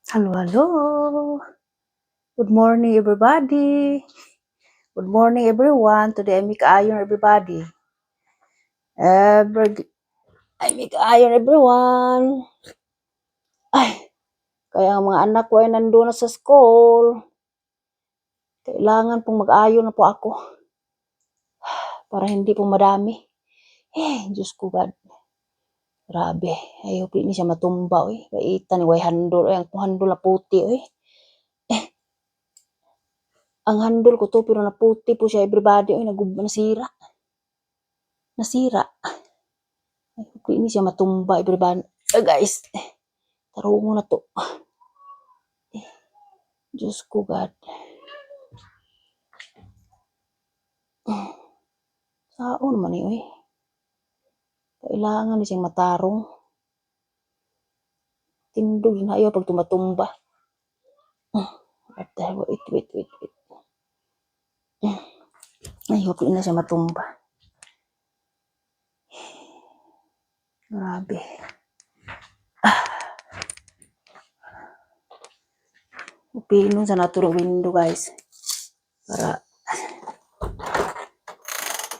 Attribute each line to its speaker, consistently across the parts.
Speaker 1: Hello, hello. Good morning, everybody. Good morning, everyone. Today, I make iron, everybody. I make iron, everyone. Ay, kaya ang mga anak ko ay nandun na sa school. Kailangan pong mag-ayon na po ako para hindi po madami. Diyos ko, God. Grabe. Ayaw, hindi siya matumba, oy. Kaitan, way handol. Ay, ang handol na puti, oy. Ang handol ko to, pero naputi po siya, everybody. Oy, nasira. Nasira. Ay, hindi siya matumba, everybody. Guys, tarungo na to. Diyos ko, God. Sao naman eh. Kailangan siyang matarong. Tindog na ayaw pag tumatumba. Wait. Ayaw ko na siya matumba. Grabe. Upinon sa naturo window, guys. Para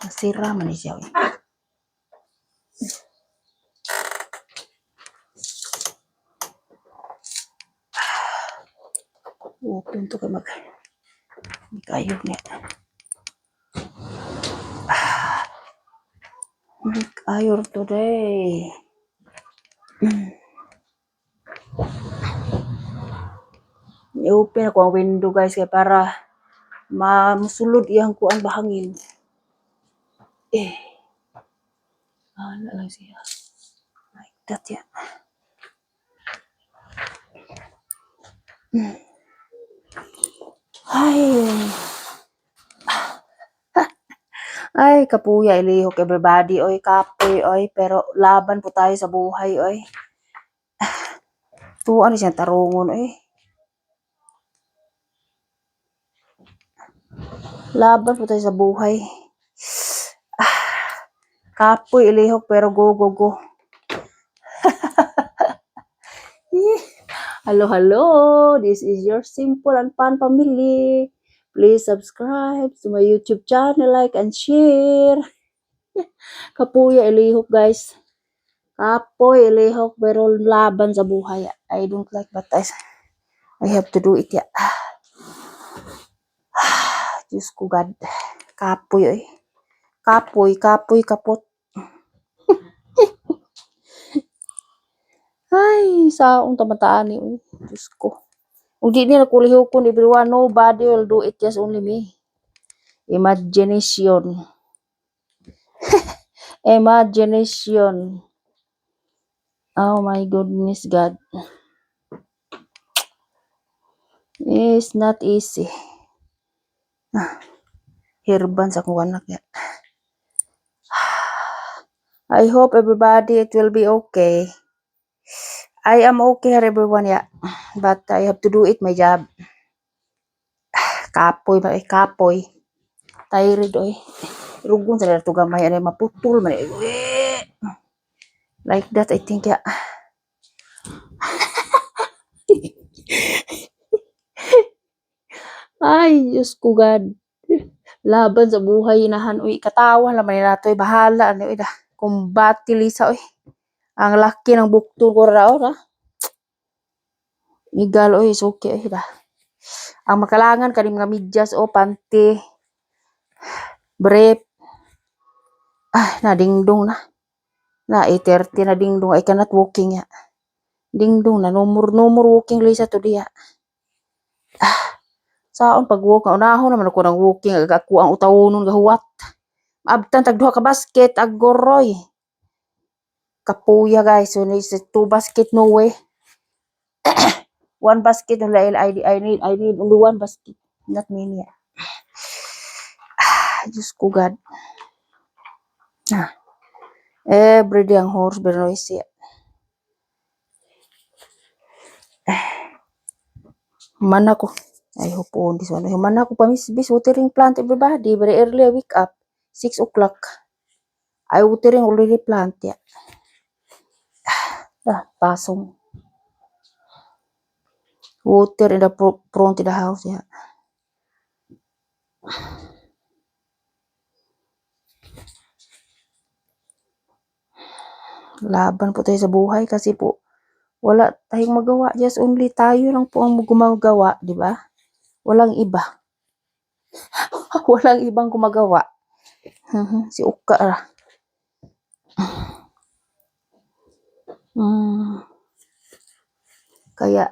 Speaker 1: nasira man siya. Open to kay kayo niya. Ayor today. I-open ako ang window, guys, kaya para masulod iyang kuan bahangin. Ano lang siya. Like that, yeah. Ay, kapuya, ilihok everybody, oy, kapoy, oy, pero laban po tayo sa buhay, oy. Tuwa na siyang tarungon, oy. Laban po tayo sa buhay. Kapoy, ilihok, pero go. Hello. This is your simple and fun family. Please subscribe to my YouTube channel, like and share. Kapuya, ilihok, guys. Kapoy, ilihok, pero laban sa buhay. I don't like, but I have to do it, yeah. Diyos ko, God. Kapoy, oy. Kapoy, kapot. Ay, saong tamataan ni, oy. Diyos ko. Kung di nila kulihukon, everyone, nobody will do it, just only me. Imagination. Imagination. Oh my goodness, God. It's not easy. Hirban sa kong anak niya. I hope everybody it will be okay. I am okay, everyone, yeah. But I have to do it, my job. Kapoy ba, kapoy. Tired, oy. Rugon sa dito gamay, ano, maputol man. Like that, I think, yeah. Ay, Diyos ko, God. Laban sa buhay, inahan, uy, katawa naman nila ito, bahala, ano, ida. Kumbati, Lisa, uy. Ang laki ng bukto ko raw, ha? Igal, uy, is okay, ida. Ang makalangan, kaning mga medyas, o, panty, brief. Nadingdong na. Na, 8:30 na dingdong. I cannot walking, ya. Dingdong na, no more walking, Lisa, today, ya. Saon pag walk unahon naman ako ng walking ako ang utawon gahuwat. Abtan tagduha ka basket agoroy. Kapuya, guys, so is 2 basket no way. 1 basket only I need only 1 basket, not many. Diyos ko, God. Every day ang horse pero noisy. Mana ko. I hope on this one. Mana ko pa bis watering plant, everybody. Very early I wake up 6 o'clock. I watering already plant, ya. Pasong. Water in the front of the house ya. Laban po tayo sa buhay kasi po wala tayong magawa. Just only tayo lang po ang gumagawa, di ba? Walang iba. Walang ibang gumagawa. Si Uka lah. Kaya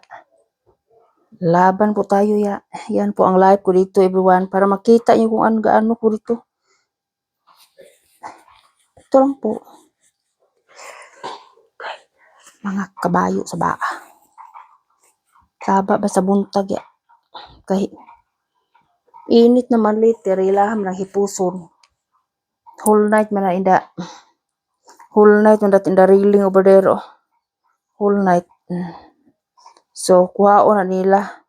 Speaker 1: laban po tayo ya. Yan po ang live ko dito everyone. Para makita niyo kung ano gaano po dito. Ito lang po. Mga kabayo sa baa. Taba ba sa buntag ya. Kahit init naman later. Ilaham lang hipuson. Whole night man na inda. Whole night man that in the railing over there. Oh. Whole night. So, kuhao na nila.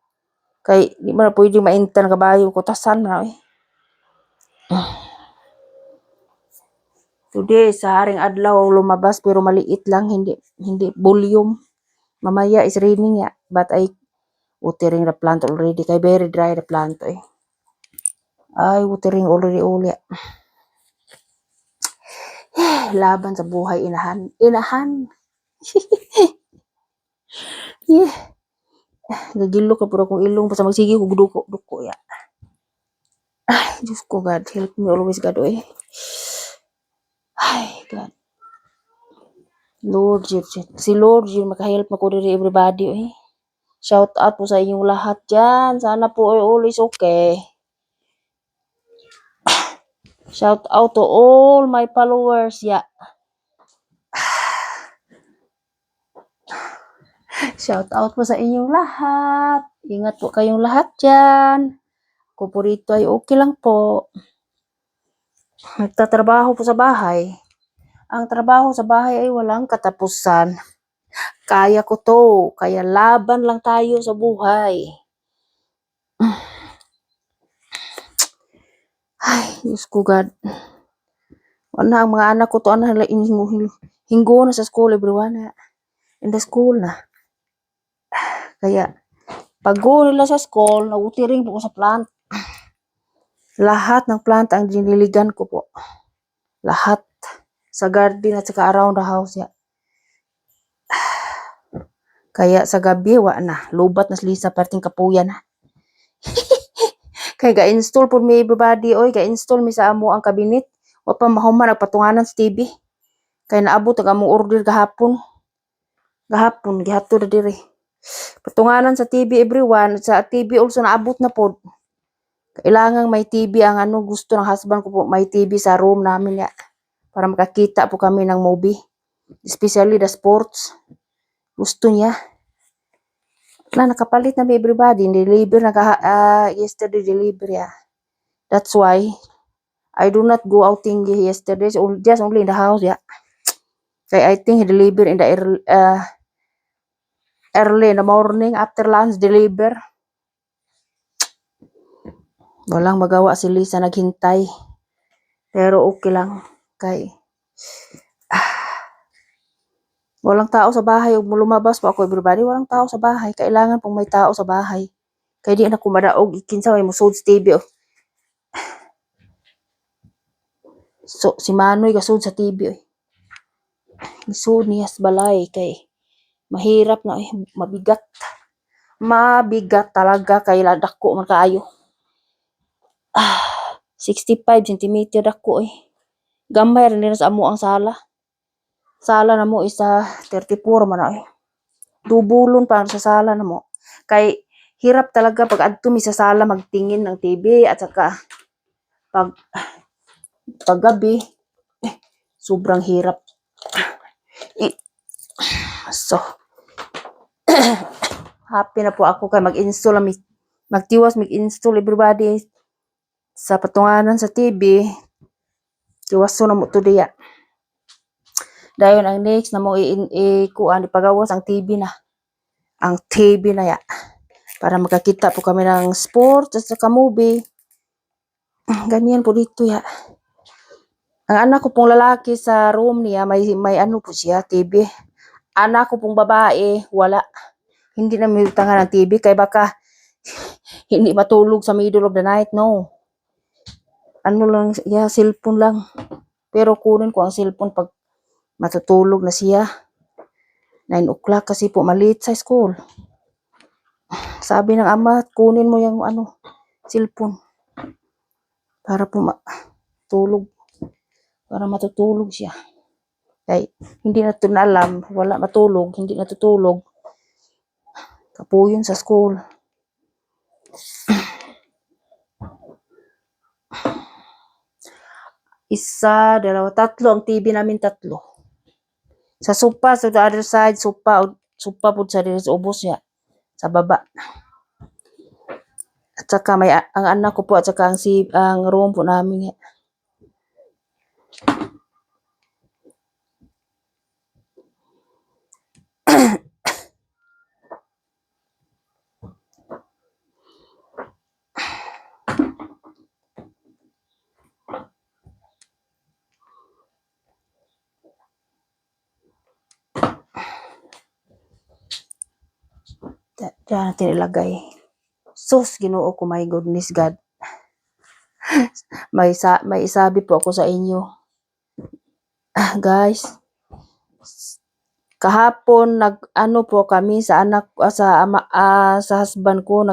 Speaker 1: Kay, di mo na pwede maintan kabayo. Kutasan na eh. Today, sa haring adlaw lumabas pero maliit lang. Hindi volume. Mamaya is raining ya. But I watering the plant already. Kay very dry the plant eh. Ay, watering already uli. Laban sa buhay, inahan. Inahan. Yeah. Gagilo ka puro kong ilong. Basta magsige ko duko ya. Ay, Diyos ko God. Help me always God eh. Ay, God. Lord, si Lord, yun makahelp mo diri everybody eh. Shout out po sa inyong lahat dyan. Sana po ay always okay. Shout out to all my followers ya. Shout out po sa inyong lahat. Ingat po kayong lahat dyan. Ako po rito ay okay lang po. Nagtatrabaho po sa bahay. Ang trabaho sa bahay ay walang katapusan. Kaya ko to. Kaya laban lang tayo sa buhay. Ay, Diyos ko God. Wala ang mga anak ko to. Hinggo na sa school everyone. In the school na. Kaya, pag go nila sa school, nautiring po ko sa plant. Lahat ng plant ang diniligan ko po. Lahat. Sa garden at saka around the house ya. Kaya sa gabi, na. Lubat na lisa parting kapuyan na. Kaya ga-install po may everybody. Oy, ga-install mi sa amo ang kabinet. O pa mahuman nagpatunganan sa TV. Kaya naabot ang among order gahapon. Gihato na diri. Patunganan sa TV everyone. Sa TV also naabot na po. Kailangan may TV ang gusto ng husband ko po. May TV sa room namin ya. Para makakita po kami ng movie. Especially the sports. Gusto niya. Nakapalit na everybody. Deliver yesterday deliver ya. That's why I do not go outing yesterday. So just only in the house ya. Kaya I think he deliver in the early in the morning. After lunch deliver. Walang magawa si Lisa naghintay. Pero okay lang. Kay walang tao sa bahay. Huwag mo lumabas pa ako everybody. Walang tao sa bahay. Kailangan pong may tao sa bahay. Kaya di na kumadaog. Ikinsa may musod sa TV. Oh. So, si Manoy gasod sa TV. Oh. Gasod niya sa balay. Kay mahirap na. Mabigat. Mabigat talaga. Kay dako man kaayo. 65 cm dako eh. Gamay rin sa amo ang sala. Sala na mo isa 34 man na eh. Dubulon pa sa sala na mo. Kay hirap talaga pag adto mi sa sala magtingin ng TV at saka pag gabi sobrang hirap. So happy na po ako kay mag-install magtiwas mag-install everybody sa patunganan sa TV. Tiwaso na mo to diya. Dayon ang next na mo kuan ipagawas ang TV na. Ang TV na ya. Para makakita po kami ng sports at saka movie. Ganyan po dito ya. Ang anak ko pong lalaki sa room niya, may po siya, TV. Anak ko pong babae, wala. hindi na tangan ng TV kay baka hindi matulog sa middle of the night. No. Ano lang, cellphone lang. Pero kunin ko ang cellphone pag matutulog na siya. 9 o'clock kasi po maliit sa school. Sabi ng ama, kunin mo yung cellphone. Para po matulog. Para matutulog siya. Kaya hindi na ito alam, wala matulog, hindi natutulog. Kapuyon sa school. Isa, dalawa, tatlo ang TV namin, tatlo. Sa sopa, sa the other side, sopa po sa dito sa ubos niya. Sa baba. At saka may ang anak ko po at saka ang room po namin. Diyan natin ilagay. Sus, Ginoo ko, my goodness God. may isabi po ako sa inyo. Guys, kahapon po kami sa anak sa husband ko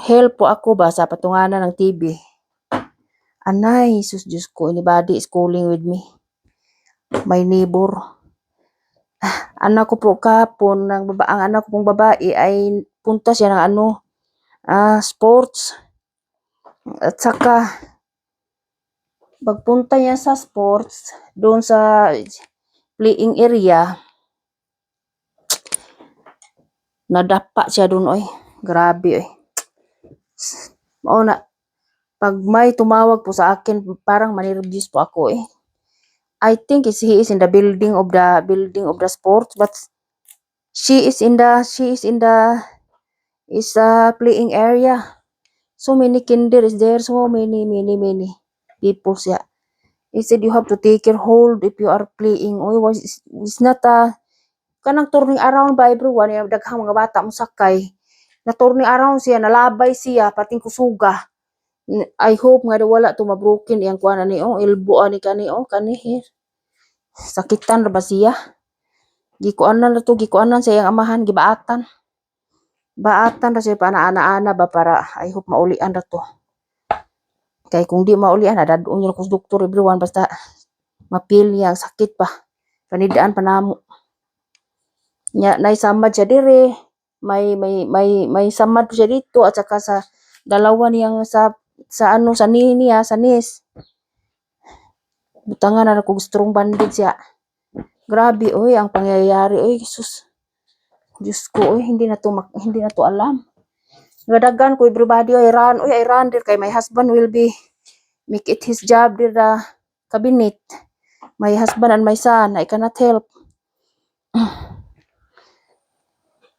Speaker 1: help po ako ba sa patunganan ng TV. Anay, sus Diyos ko, anybody is calling with me. My neighbor. Anak ko po kahapon, ang anak ko pong babae ay punta siya ng sports. At saka, pagpunta niya sa sports, doon sa playing area, nadapa siya doon, oy. Grabe, oy. Pag may tumawag po sa akin, parang manireviews po ako, eh. I think he is in the building of the sports, but she is in the playing area. So many kinder is there, so many people siya. He said you have to take your hold if you are playing. It's not kanang turning around ba everyone, yung daghang mga bata mo sakay. Na turning around siya, nalabay siya, pating kusuga. I hope nga wala to mabroken iyang kuan ani elbow ani kani here. Sakitan ra ba siya? Gikuanan sa iyang amahan, gibaatan. Baatan ra siya ana ba para I hope maulian ra to. Kay kung di maulian dadun yun ko sa doktor everyone basta mapil niya ang sakit pa. Panidaan pa namo. Nya naisamad siya dire. May samad siya dito at saka sa dalawa niyang sa nis. Butangan na kog strong bandage siya. Grabe oy ang pangyayari oy sus. Diyos ko oy hindi na to alam. Gadagan ko everybody oy I run there kay my husband will be make it his job there the cabinet. My husband and my son, I cannot help.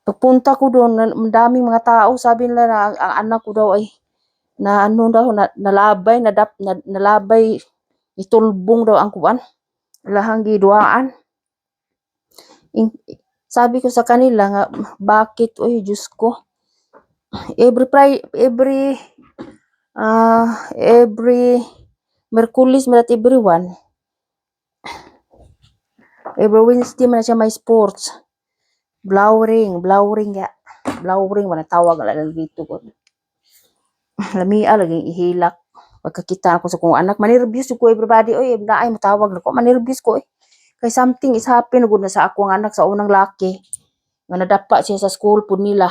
Speaker 1: Pagpunta ko doon, daming mga tao, sabi nila na ang anak ko daw ay nalabay, itulbong daw ang kuwan. Lahang giduaan. Sabi ko sa kanila nga, bakit? Oy, Diyos ko. Every Merkulis malat everyone. Every Wednesday man siya may sports. Blowering ya. Blowering man tawag lang dito ko. Lamia lagi ihilak. Pagkakita ako sa kong anak, manirviews ko everybody. Oy, naay matawag na ko, manirviews ko. Kay something is happen gud na sa akong anak sa unang laki. Nga nadapa siya sa school pud nila.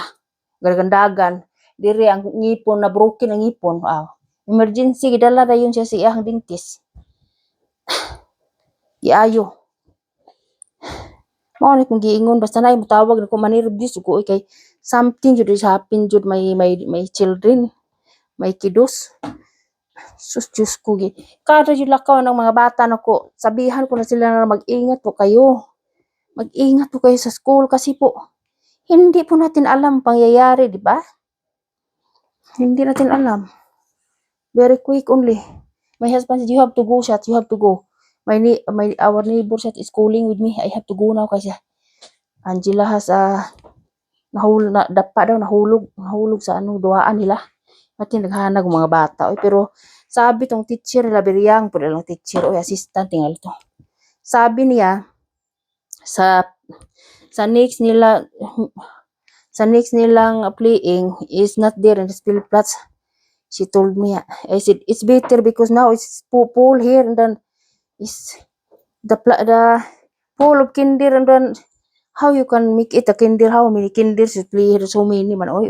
Speaker 1: Gargandagan. Dire ang ngipon na broken ang ngipon. Emergency gidala dayon siya sa iyang dentist. Giayo. Mao ni kung giingon basta na mutawag na ko manirviews ko kay something jud is happen jud may children. May kidos. Sus Diyos ko gi. Kada jud lakaw ng mga bata nako. Sabihan ko na sila na mag-ingat po kayo. Mag-ingat po kayo sa school kasi po hindi po natin alam pangyayari, di ba? Hindi natin alam. Very quick only. My husband said, you have to go, Shat. You have to go. Our neighbor Shat is calling with me. I have to go now kasi Angela has dapa daw nahulog sa duaan nila. Pati naghanag ang mga bata oy, pero sabi tong teacher nila beriyang pud lang teacher oy assistant tingal to. Sabi niya sa sa next nila sa next nilang playing is not there in the Spielplatz. She told me, I said, it's better because now it's full here and then is the pool of kinder and then how you can make it a kinder, how many kinder should play here, so many man, oy,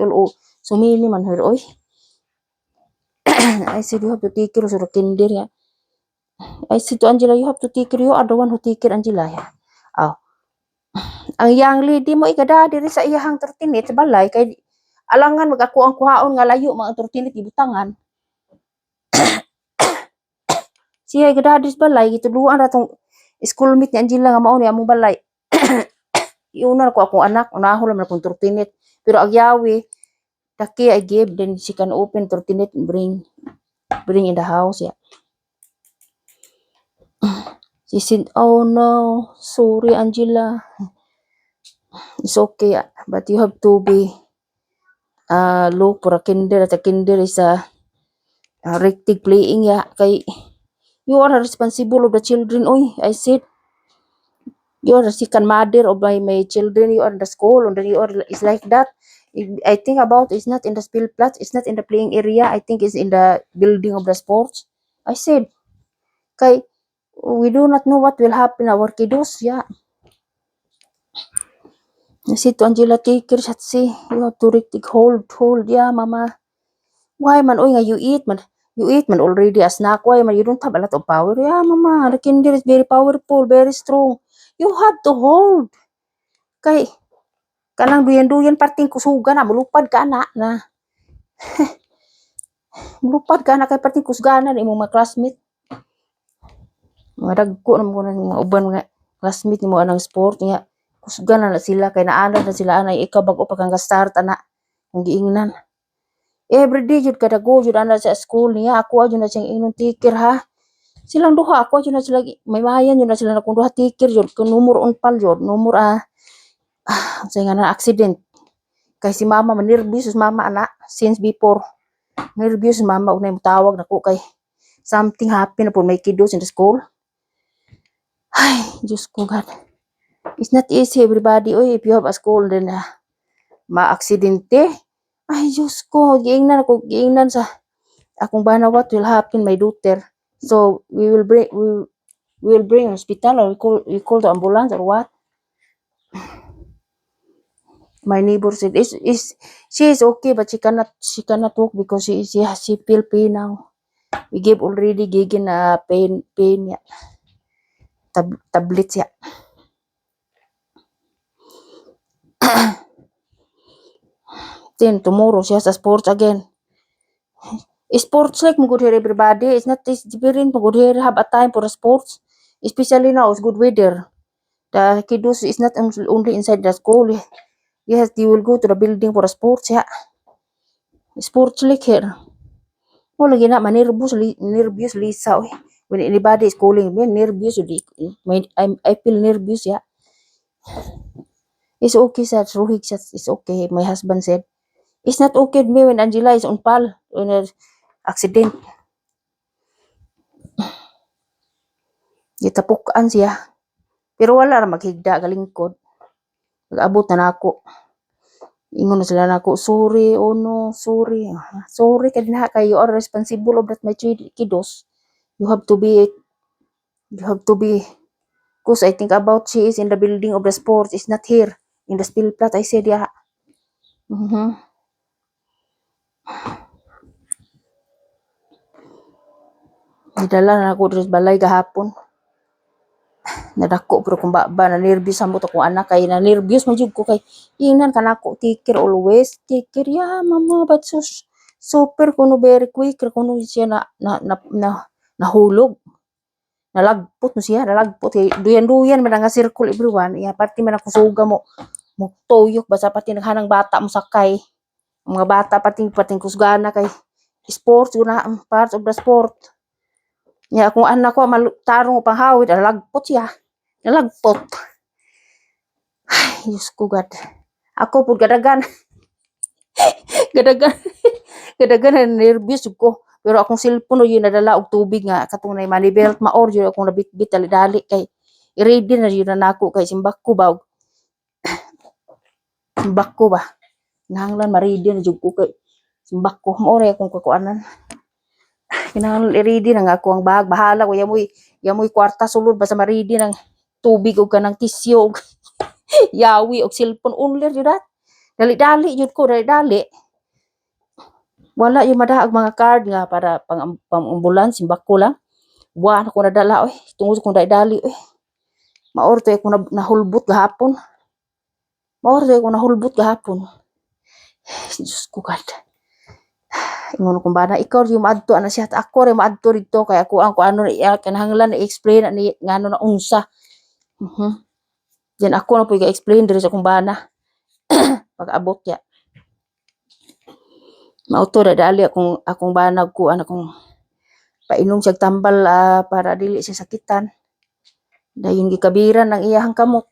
Speaker 1: so many man here, oy. I said, you have to take care of the kinder, yeah. I said to Angela, you have to take care, you are the one who take care, Angela, yeah. Oh. Ang young lady mo, ikada, diri sa iyahang tortinit, sa balay, kay alangan mag-ako ang kuhaon nga layo, mga tortinit, ibutangan. Siya gadadis balay gituluan ra tong schoolmate ni Angela nga mao ni among balay. Iuna ko akong anak, unahon man akong tortinit. Pero agyawi, taki I give, then she can open tortinit and bring in the house. Yeah. She said, oh no, sorry Angela. It's okay, but you have to be look for a kinder. At a kinder is a rectic playing, yeah. Kay you are responsible of the children. Oy, I said, you are a second mother of my children. You are in the school, and then you are it's like that. I think about it's not in the Spielplatz, it's not in the playing area. I think it's in the building of the sports. I said, kay we do not know what will happen our kiddos. Yeah. I said to Angela, take care, Shatsi. You have to hold. Yeah, mama. Why man? Oy, nga you eat man. You eat man already a snack. Why man? You don't have a lot of power. Yeah, mama. The kinder is very powerful, very strong. You have to hold. Kay kanang duyan-duyan parting kusugan na mulupad ka na mulupad ka na kay parting kusganan imong mga classmate mga dagko na mo na mga uban mga classmate nimo anang sport niya kusgan na sila kay naanad na sila anay ikaw bag-o pa kang start ana kung giingnan everyday jud kada go jud ana sa school niya ako jud na siyang ingon tiker ha silang duha ako jud na sila may mayan jud na sila na kung duha tiker jud kung numero unpal jud numero say nga na accident kay si mama nervous mama anak since before nervous mama unay motawag nako kay something happen na po may kiddos in the school. Ay, Diyos ko God. It's not easy everybody. Oy, if you have a school then ma-aksidente. Ay, Diyos ko. Giingnan sa akong bana what will happen my daughter. So, we will bring hospital or we call the ambulance or what? My neighbor said, she is okay, but she cannot walk because she feel pain now. We gave already given pain yeah. Tablets yeah. Then tomorrow siya sa sports again. Sports like magud here everybody. It's not different magud here have a time for sports. Especially now it's good weather. The kiddos is not only inside the school. Yes, you will go to the building for sports yeah. Sports like here. Oh, lagi na nervous Lisa. When anybody is calling me, nervous. I feel nervous, yeah. It's okay, sir. Ruhig siya. It's okay. My husband said, it's not okay with me when Angela is on pal. When an accident. Gitapukaan siya. Pero wala ra maghigda galingkod. Nag-abot na nako. Ingon na sila nako, sorry, oh no, sorry. Sorry ka din ha, kay you are responsible of that my kiddos. You have to be, because I think about she is in the building of the sports, is not here. In the Spielplatz, I said, yeah. Nidala na ako dito sa balay gahapon. Nadako pero kung ba na nervous ang buto kong anak kay na nervous man jud ko kay ingnan kanako take care always take care ya mama but so super kuno very quick kuno siya nahulog nalagpot no siya nalagpot kay duyan man nga circle everyone ya party man ako suga mo tuyok basta pati naghanang bata mo sakay mga bata pating kusgana kay sports guna part of the sport ya kung anak ko tarong panghawid nalagpot siya nalagpot Diyos ko God. Ako po gadagan. Gadagan. Gadagan na nervous ko. Pero akong cellphone yun nadala og tubig nga katong na money belt maor yun akong nabitbit dali-dali kay i-ready na yun na nako kay simbak ko ba simbak ko ba nahanglan ma-ready na jud ko kay simbak ko mo ray akong kakuanan kinahanglan i-ready na nga ako ang bag bahala ko yamoy kwarta sulod basta ma-ready ng tubig og kanang tissue og yawi og cellphone only jud dat dali-dali jud ko dali-dali wala yung madaag mga card nga para pang ambulance simbak ko lang buwan ako nadala oy tungod kong dali-dali oy maor to ako nahulbot gahapon maor to ako nahulbot gahapon Diyos ko God ingon kong bana ikaw yung maadto ana siya at ako rin maadto dito kaya ako ang ano kanahanglan i-explain ni ngano na unsa Diyan ako na po i-explain diri sa akong bana pag-abot ya mauto dali akong banag ko akong painom siya tambal para dili siya sakitan dayon gikabiran ang iyahang kamot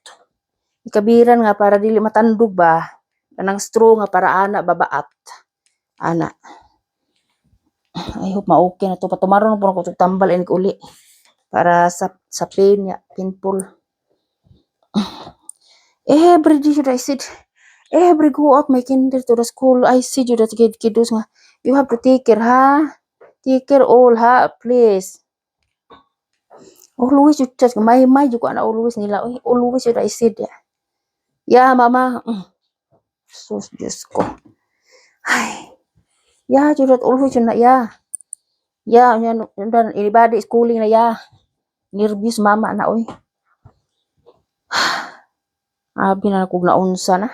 Speaker 1: gikabiran nga para dili matandog ba kanang straw nga para ana babaat ana I hope ma-okay na to patumaron po ako tambal and uli para sa pain ya painful every day should I said every go out my kinder to the school I see you that kiddos nga you have to take care ha take care all ha please always you just may jud ko ana always nila always should I said ya mama sus Diyos ko ay ya jud that always yun na ya yan anybody schooling na ya nervous mama na oy abi na kog naunsa na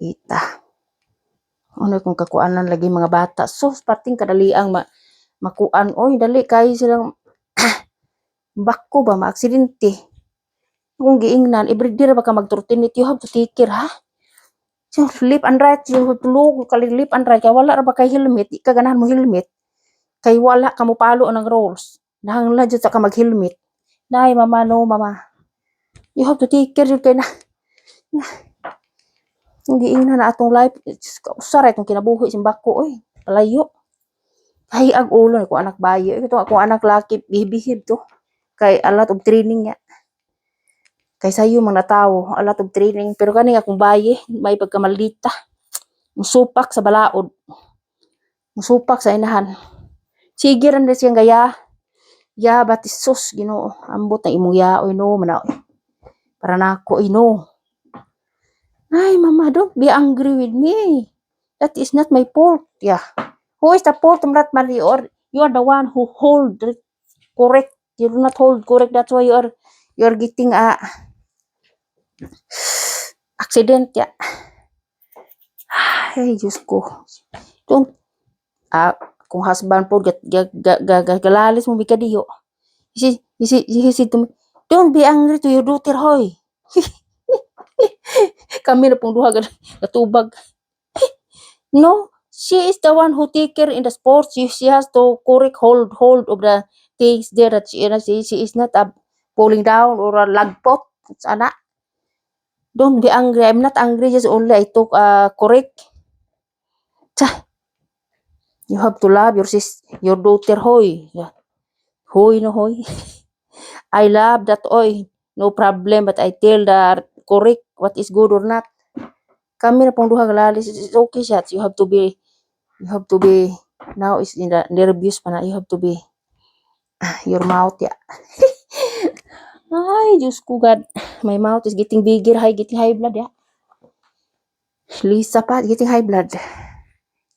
Speaker 1: ita ano kung kakuanan lagi mga bata so pating kadaliang makuan oy dali kay silang bakko ba maaksidente kung giingnan everyday ra ba ka magturtinit you have to take care ha so left and right you have to look left and right kay wala ra ba kay helmet di ka ganahan mo helmet kay wala ka mo palo ang rules nahanglan jud sa ka mag helmet nay mama no mama you have to take care jud kay na hindi ina na atong life usaray itong kinabuhi simbak ko oy palayo ay ag ulo ko anak bayi ito ako anak laki bibihib to kay a lot of training ya kay sayo mga tawo a lot of training pero kani akong bayi may pagkamaldita musupak sa balaod musupak sa inahan sige ran siyang gaya ya batisos Ginoo ambot na imong yaoy no mana para nako no ay mama don't be angry with me that is not my fault yeah who is the fault not Marie or you are the one who hold correct you do not hold correct that's why you are getting accident ya ay Diyos ko don't kung husband po galalis mo bikadiyo he said to me don't be angry to your daughter hoy kami na pong duha gatubag no she is the one who take care in the sports she has to correct hold of the things there that she is not falling down or a lagpot sana don't be angry I'm not angry just only I took correct you have to love your daughter hoy hoy no hoy I love that oy no problem but I tell the correct what is good or not kami na pong duha galalis it's okay shots you have to be now is in the nervous pa na you have to be your mouth ya ay Diyos ko God my mouth is getting bigger getting high blood ya Lisa pa getting high blood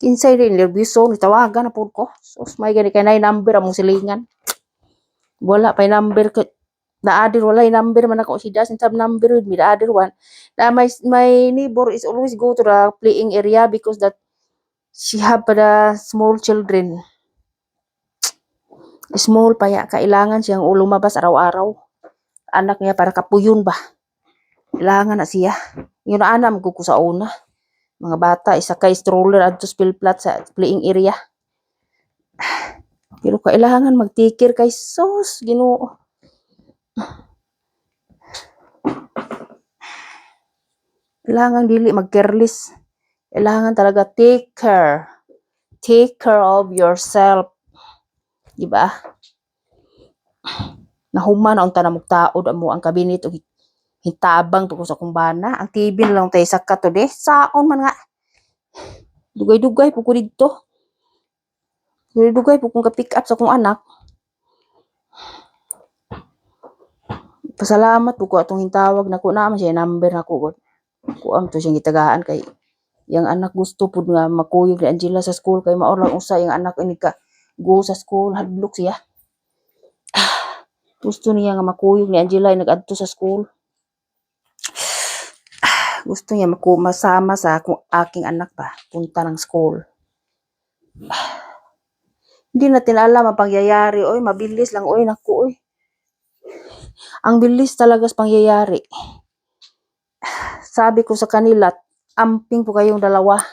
Speaker 1: kinsay rin nervous so nitawagan na po ko so may gani kay na number among silingan wala pa number ka other wala number man ako she doesn't have number with me the other one my neighbor is always go to the playing area because that she have the small children small pa ya kailangan siyang lumabas araw-araw anak niya para kapuyon ba kailangan na siya yun na anam ko sa una mga bata isa kay stroller adto spill flat sa playing area pero kailangan mag-take kay sus Ginoo Kailangan dili mag-careless. Kailangan talaga take care. Take care of yourself. Diba? Nahuman ang tanang magtaod mo ang kabinet o hitabang to sa kumbana. Ang TV na lang tayo sa kato de. Saon man nga. Dugay-dugay po ko dito. Dugay-dugay po kong ka-pick up sa kong anak. Pasalamat po ko atong hintawag na ko naman siya number na ko. Kuam to siyang gitagaan kay yang anak gusto pud nga makuyog ni Angela sa school kay mao lang usa yang anak ini ka go sa school hadlok siya. Gusto niya nga makuyog ni Angela ay nag-adto sa school. Gusto niya masama sa aking anak ba punta ng school. Hindi natin alam ang pangyayari. Oy, mabilis lang. Oy, naku, oy. Ang bilis talaga sa pangyayari. Sabi ko sa kanila, amping po kayong dalawa.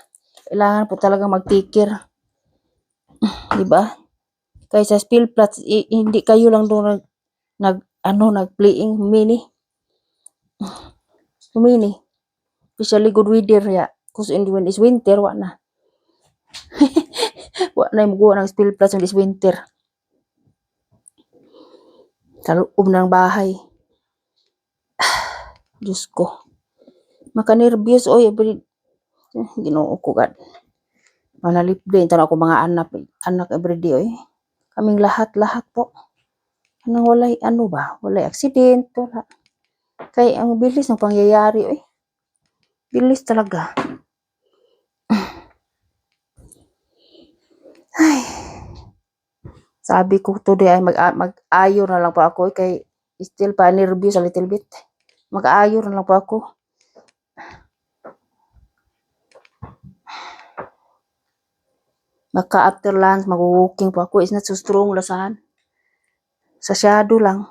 Speaker 1: Kailangan po talaga magtikir. Diba? Kaya sa Spillplatz, hindi kayo lang doon nag-playing mini. Especially good weather ya. Because when it's winter, wa na. Wa na yung ng Spillplatz when it's winter. Sa loob ng bahay. Diyos ko. Maka-nervyos, oy, ginoo ko gad. Manalip din, tanong ako mga anak everyday, oy. Kaming lahat po. Anong walay, walay aksidente, wala. Kaya ang bilis ng pangyayari, oy. Bilis talaga. Ay. Sabi ko today ay mag-ayo na lang po ako, kay still pa nervous a little bit. Mag-ayo na lang po ako. Maka after lunch, mag-walking po ako. It's not so strong lasahan. Sa shadow lang.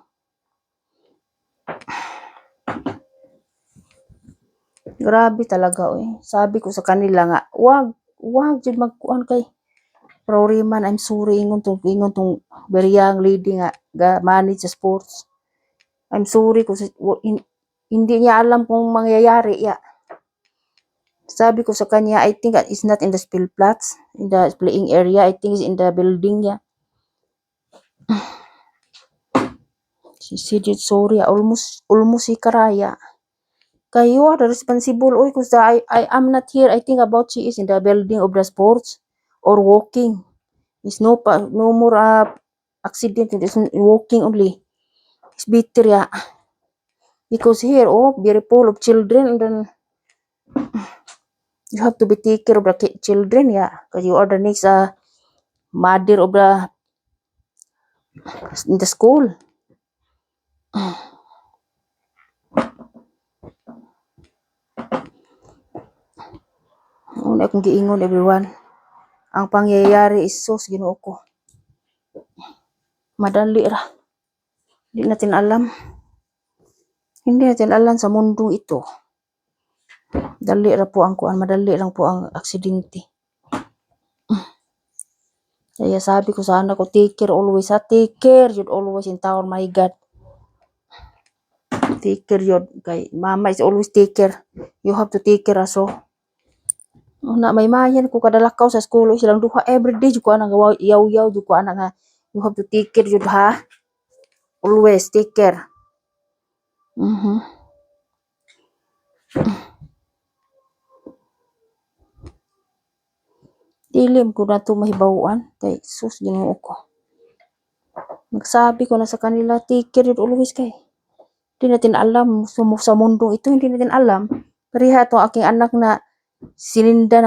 Speaker 1: Grabe talaga, oy. Sabi ko sa kanila nga, wag jud magkuan kay Rory man, I'm sorry ingon tong very young lady nga manage sa sports. I'm sorry kung hindi niya alam kung mangyayari ya. Sabi ko sa kanya, I think it's not in the Spillplatz, in the playing area. I think it's in the building ya. She said, sorry, almost si karaya. Kayo are responsible. Oy, because I am not here. I think about she is in the building of the sports or walking. It's no more accident. It's walking only. It's better, yeah. Because here, very full of children, and then you have to be take care of the children, yeah. Because you are the next mother of in the school. Una akong giingon, everyone. Ang pangyayari is sus, Ginoo ko. Madali ra. Hindi natin alam sa mundong ito. Dali ra po ang kuan, madali lang po ang aksidente. Kaya sabi ko sa anak ko, take care always, ha? Take care, you'd always in town, my God. Take care yun. Kay mama is always take care. You have to take care aso. Na may mayan ko kadalakaw sa school silang duha everyday jud ko anang yaw jud ko anang nga you have to take care jud ha. Always take care. Dilim ko na to mahibawan kay sus Ginoo ko. Nagsabi ko na sa kanila, take care jud always kay. Hindi natin alam sa mundong ito, hindi natin alam. Pareha to aking anak na sinindan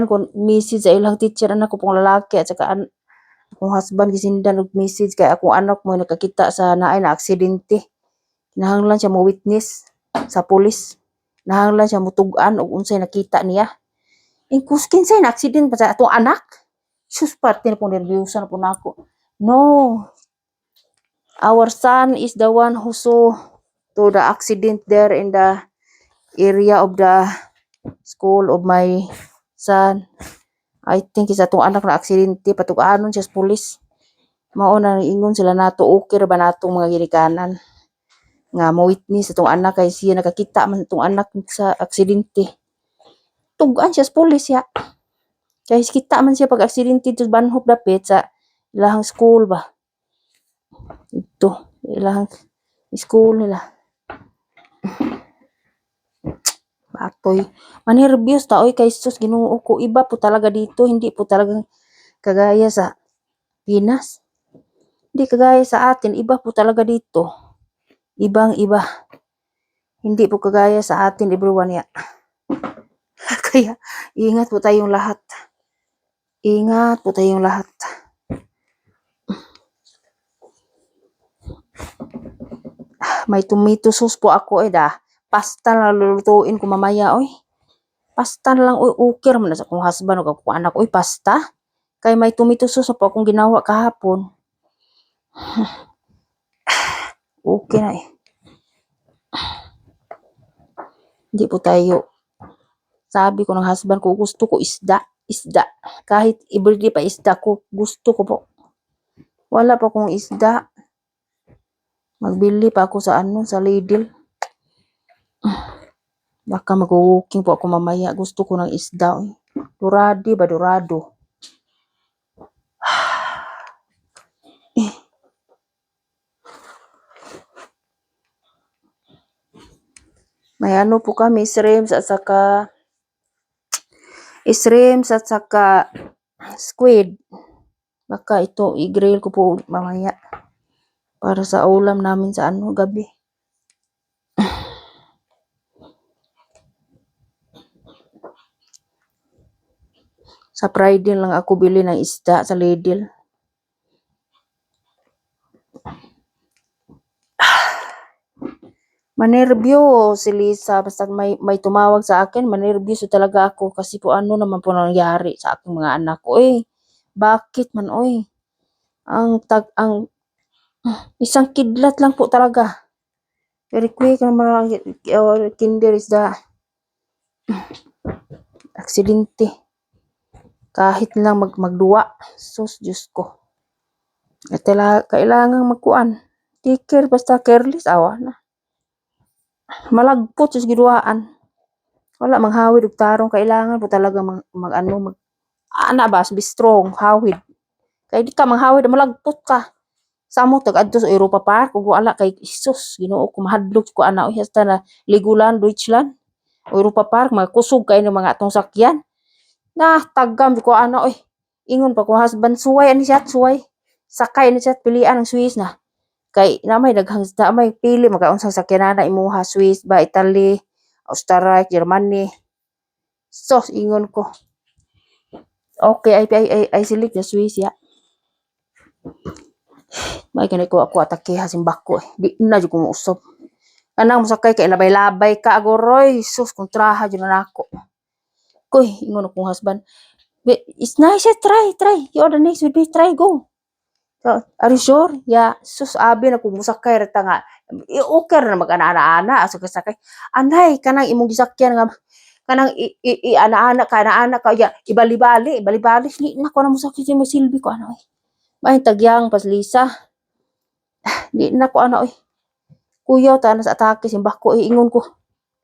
Speaker 1: ko message sa ilang teacher anak ko pong lalaki at saka akong husband gisindan og message kay akong anak mo nakakita sa naay na aksidente. Nahanglan siya mo witness sa pulis. Nahanglan siya mo tug-an og unsay nakita niya. Ingkus kinsay na aksidente pa sa atong anak. Sus parte na po nervyosa na po nako. No. Our son is the one who saw to the accident there in the area of the school of my son. I think is atong anak na aksidente patug-anon siya sa pulis. Mao na ingon sila nato okay ra ba natong mga ginikanan. nga mo witness itong anak kay siya nakakita man itong anak sa aksidente. Tugan siya sa pulis ya. Kay kita man siya pag aksidente sa banhop dapit sa ilahang school ba. Ito, ilahang school nila. Batoy. Manervyos ta oy kay sus Ginoo ko. Iba po talaga dito, hindi po talaga kagaya sa Pinas. Hindi kagaya sa atin, iba po talaga dito. Ibang-iba. Hindi po kagaya sa atin everyone ya. Kaya ingat po tayong lahat. Ingat po tayong lahat. May tomato sauce po ako da. Pasta na lulutuin ko mamaya oy. Pasta na lang oy, ukir man sa akong husband o akong anak oy, pasta. Kay may tomato sauce po akong ginawa kahapon. Okay na eh. Hindi po tayo. Sabi ko ng husband ko, gusto ko isda. Isda. Kahit everyday pa isda ko, gusto ko po. Wala pa akong isda. Magbili pa ako sa sa Lidl. Baka mag-walking po ako mamaya. Gusto ko ng isda. Dorado ba? Dorado. May ano po kami, shrimps at saka squid. Baka ito i-grill ko po mamaya para sa ulam namin sa gabi. Sa Friday lang ako bili ng isda sa Lidl. Manerbyo si Lisa, basta may tumawag sa akin, manerbyo talaga ako kasi po ano naman po nangyari sa aking mga anak ko. Bakit man ang isang kidlat lang po talaga. Very quick naman kinder is the aksidente. Kahit lang magduwa. Sus, Diyos ko. At kailangan magkuan. Take care, basta careless, awa na. Malagpot sa giduaan. Wala manghawid og tarong, kailangan po talaga be strong, hawid. Kay di ka manghawid, malagpot ka. Samo tag-adto sa Europa Park ug wala kay Jesus, Ginoo ko mahadlok ko ana hasta na Legoland, Deutschland, Europa Park magkusog kay ng mga atong sakyan. Tagam ko ana ingon pa ko husband suway ani siya, suway. Sakay ni siya pilian ng Swiss na. Kay namay daghang may pili magkaunsang sakyanan na imuha, Swiss ba, Italy, Austria, Germany. So ingon ko. Okay, ay select na Swiss ya. May kanay ko ako atake hasimbako di na jud ko usab. Kanang mosakay kay labay-labay ka agoroy, sus kontraha jud na nako. Koy ingon akong husband, it's nice, try. You are the next with me, try, go. So, are you sure? Yeah, sus abi na kung musakay rata nga. Okay na mag-ana-ana asa sakay. Anay kanang imong gisakyan nga kanang ana-ana ka ya ibali-bali ni nako na musakay mo silbi ko ano may tagyang pas Lisa. Di nako ano kuyaw ta na sa atake simbako ingon ko.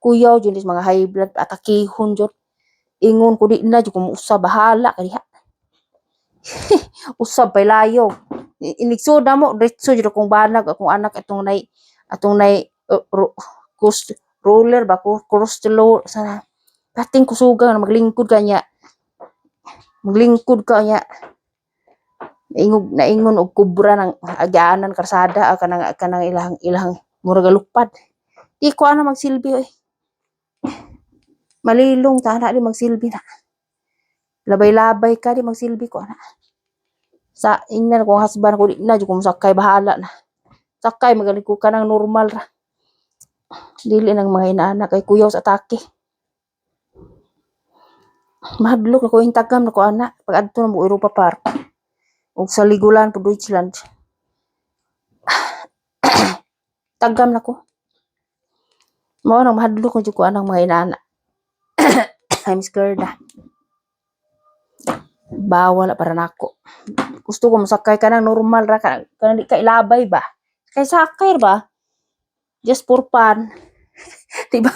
Speaker 1: Kuyaw jud mga high blood atakehon jud. Ingon ko di na jud ko usab bahala kadiha. Usab pay layo. Inigsuda mo diretso jud akong banag akong anak atong nay roller ba ko cholesterol sa pating kusugang maglingkod kanya. Maglingkod ka nya. Naingon og kubra ng agaanan karsada kanang ilahang murag lupad. Di ko ana magsilbi Malilong ta na di magsilbi na. Labay-labay ka di magsilbi ko ana. Sa ingnan ko husband ko di na jud ko sakay bahala na. Sakay magaling ko kanang normal ra. Dili nang mga inaanak kay kuyaw sa atake. Mahadlok na ko intagam na ko ana pag adto na mo Europa Park. Ug sa Legoland po Deutschland. Tagam na ko. Mao nang mahadlok ko anang mga inaanak. I'm scared na. Bawal na para nako. Gusto ko masakay ka ng normal ra kanang di ka ilabay ba? Kay sakay ba? Just for fun. Diba?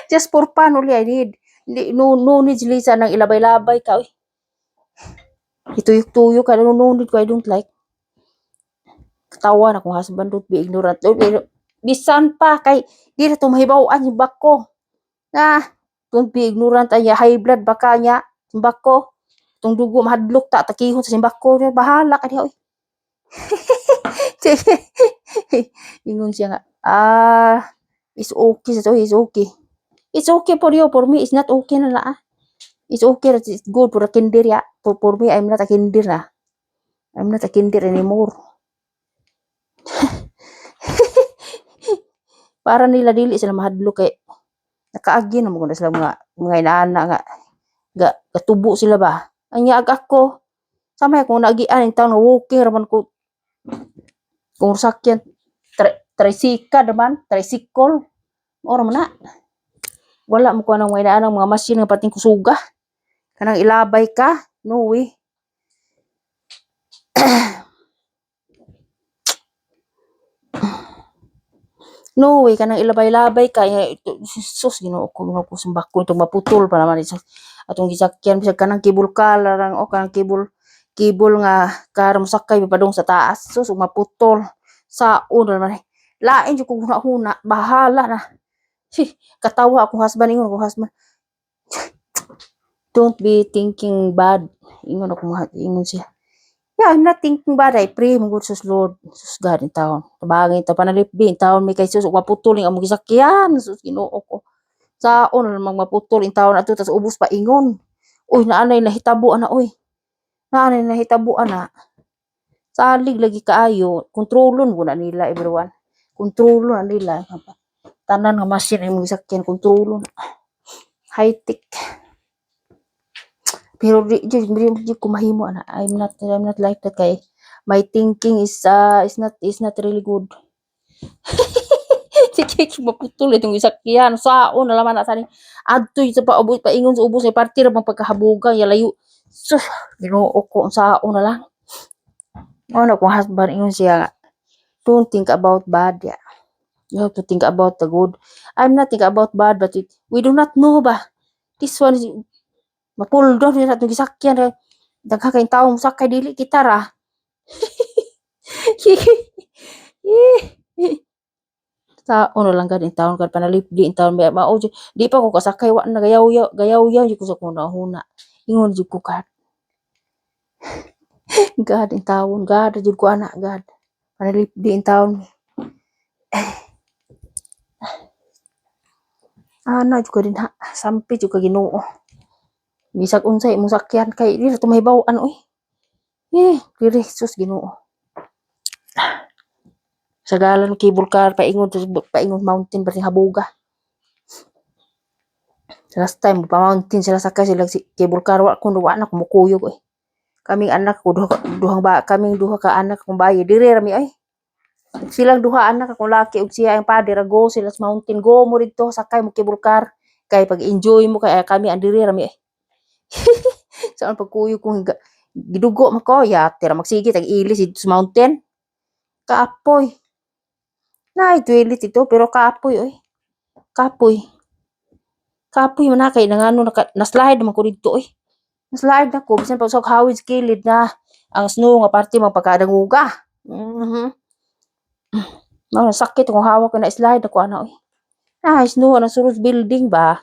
Speaker 1: Just for fun uli, I need. No need Lisa nang ilabay-labay ka, uy. Ituyok-tuyok ka, no need ko, I don't like. Katawa na kung husband don't be ignorant. Bisan pa, kay, di na tumahibawaan yung bako. Don't be ignorant, ay, high blood baka niya, simbako. Itong dugo, mahadlok ta, takihon sa simbako. Bahala ka niya, uy. Ingon siya nga, it's okay, it's okay. It's okay for you, for me, it's not okay na na. It's okay, it's good for a kinder, ya. For me, I'm not a kinder na. I'm not a kinder anymore. Para nila dili sila mahadlok kay nakaagi na mo na sila mga inaana nga katubo sila ba. Anya ako, samay kung naagian yung taon na walking raman ko, kung sakyan, trisika naman, tricycle, ora man na. Wala mo ko nang mga inaanang mga machine nga pating kusuga. Kanang ilabay ka, no way. No way, kanang ilabay-labay ka. Sus, ginoo ko sumbak ko itong maputol pa naman. Atong gisakyan, bisag kanang cable car, o kanang cable nga karam sakay padung sa taas. Sus, maputol. Saon naman. Lain yung kung huna, bahala na. Katawa akong husband, ingon akong husband. Don't be thinking bad. Ingon siya. Yeah, I'm not thinking bad. I pray mo good sus Lord. Sus God in town. Tabangin ta panalipdi in town may kay sus maputol ang among gisakyan. Sus Ginoo ko. Saon namang maputol in town ato tas ubos pa ingon. Uy naanay nahitabo ana oy. Naanay nahitabo ana. Salig lagi kaayo. Kontrolon ko na nila everyone. Kontrolon na nila. Tanan nga machine ang gisakyan kontrolon. High tech. Pero di ko mahimo ana. I'm not like that kay my thinking is not really good. Sige maputol itong gisakyan saon na laman na tani adtoy sa paubos paingon sa ubos ay party ra bang pagkahabugan ya layo. Sus Ginoo ko saon na lang. Ano kung husband ingon siya don't think about bad ya. You have to think about the good. I'm not thinking about bad but we do not know ba. This one is mapuldon sa atong gisakyan dagha kay tawo sakay dili kita ra. Taon lang gad in taon kad panalipdi in taon mao di pa ko kasakay wa na gayaw di ko sa kuna huna. Ingon jud ko kad. God in taon, God jud ko ana God. Panalipdi in taon. Ana jud ko din ha, sampi jud ka Ginoo. Bisag unsay imong sakyan kay dili to mahibaw-an oy. Dili sus Ginoo. Sagalan cable car paingon mountain bating habuga. Last time pa mountain sila sakay sila cable car wa na kumukuyog oy. Kaming anak ko kaming duha ka anak kong bayi dire rami ay. Silang duha anak akong laki ug siya ang pader go sila sa mountain go mo dito sakay mo cable car kay pag enjoy mo kay kami andire rami ay. Saan pagkuyo kung gidugo man ko ya tira magsige tag ilis dito sa mountain. Kaapoy. Nay toilet ito pero kaapoy oy. Kapoy man na kay nangano na-slide man ko dito oy. Na-slide na ko bisan pag sa hawid kilid na ang snow nga parte magpakadanguga. Sakit kung hawak ko na slide ako ana oy. Snow na sulod building ba.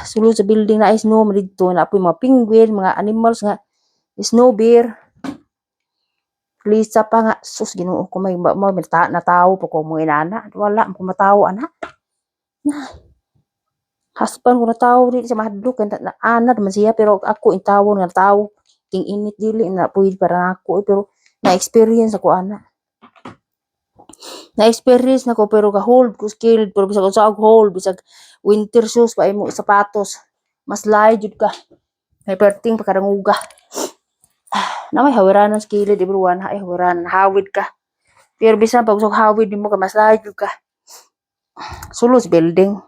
Speaker 1: Sulod sa building na snow man dito na apoy mga penguin, mga animals nga snow bear. Lisa pa nga sus Ginoo ko may natawo pa ko mga inana. Wala ko matawo ana. Husband ko natawo dili sa mahadlok na ana man siya pero ako in tawo nga tawo. Ting init dili na pwede para nako pero na-experience ako ana. Na-experience nako pero ka-hold ko skilled pero bisag unsa og hold bisag winter shoes pa imo sapatos mas light jud ka. May perting pagkadanguga. Na may hawiranan skilled everyone ay hawiran hawid ka. Pero bisan pag usog hawid nimo ka mas light jud ka. Sulod building.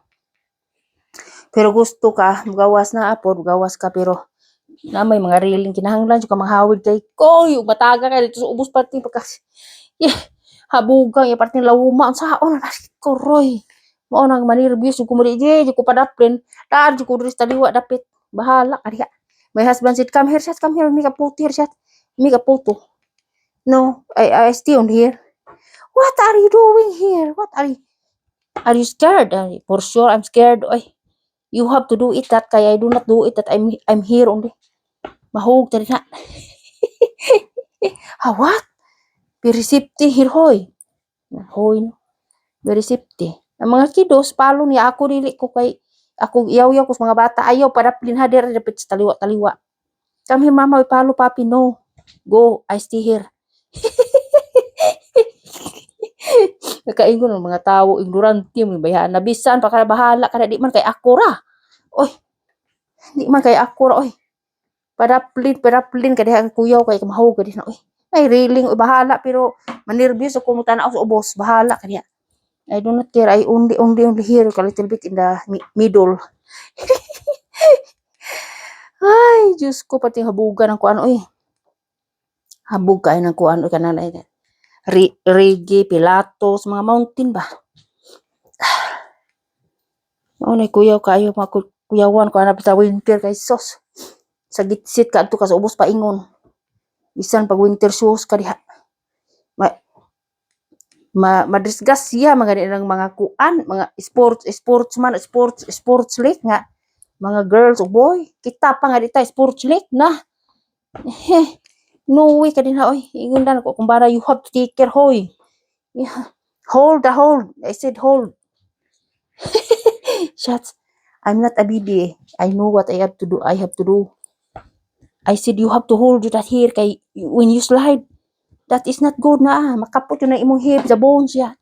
Speaker 1: Pero gusto ka gawas na apod gawas ka pero na may mga reeling kinahanglan jud ka manghawid kay koy mataga ka dito sa ubos pati pagka habugang ya parte lawuma unsaon na ko Roy. Mao nang manirbiyos ko mo di ko padaplin. Daan ko diri sa taliwa dapit. Bahala ka diha. My husband said, come here, make a photo here, chat. Make a photo. No, I stay on here. What are you doing here? What are you scared? For sure, I'm scared. Oy, you have to do it that kaya I do not do it that I'm here only. Mahug tadi na. Ha, what? Very safety here, hoy. Hoy, no. Very safety. Ang mga kidos, palo niya ako dili ko kay ako iyaw-iyaw ko sa mga bata. Ayaw para plin hader dapat sa taliwa-taliwa. Come here, mama, palo papi, no. Go, I stay here. Nakaingon ng mga tao, ignorante mo bayaan. Nabisan pa ka bahala ka di man kay ako ra. Oy, di man kay ako ra, oy. Padaplin ka diha kuyaw kay kamahog ka diha, oy. Ay, railing, oy, bahala, pero manirbiyos ako mo tanaw sa ubos, bahala ka diha. I do not care, I only here, a little bit in the middle. Ay, Diyos ko, pati habugan ng kuan, oy. Habog kayo ng kuan, oy, kanan, ay, reggae, pilatos, mga mountain ba? Mao na kuyaw kayo, mga kuyawan ko na sa winter kay sos. Sa gitsit ka adto ka sa ubos paingon. Bisan pag winter shoes ka diha. Madisgas siya mga nilang mga kuan, mga sports league nga. Mga girls o boy, kita pa nga dita sports league na. No way ka din ha, oy. Ingon na ko kumbara you have to take care, hoy. Yeah. Hold. I said hold. Shots. I'm not a baby. I know what I have to do. I said you have to hold that here kay when you slide. That is not good na. Makapot yun ang imong hip sa bones ya.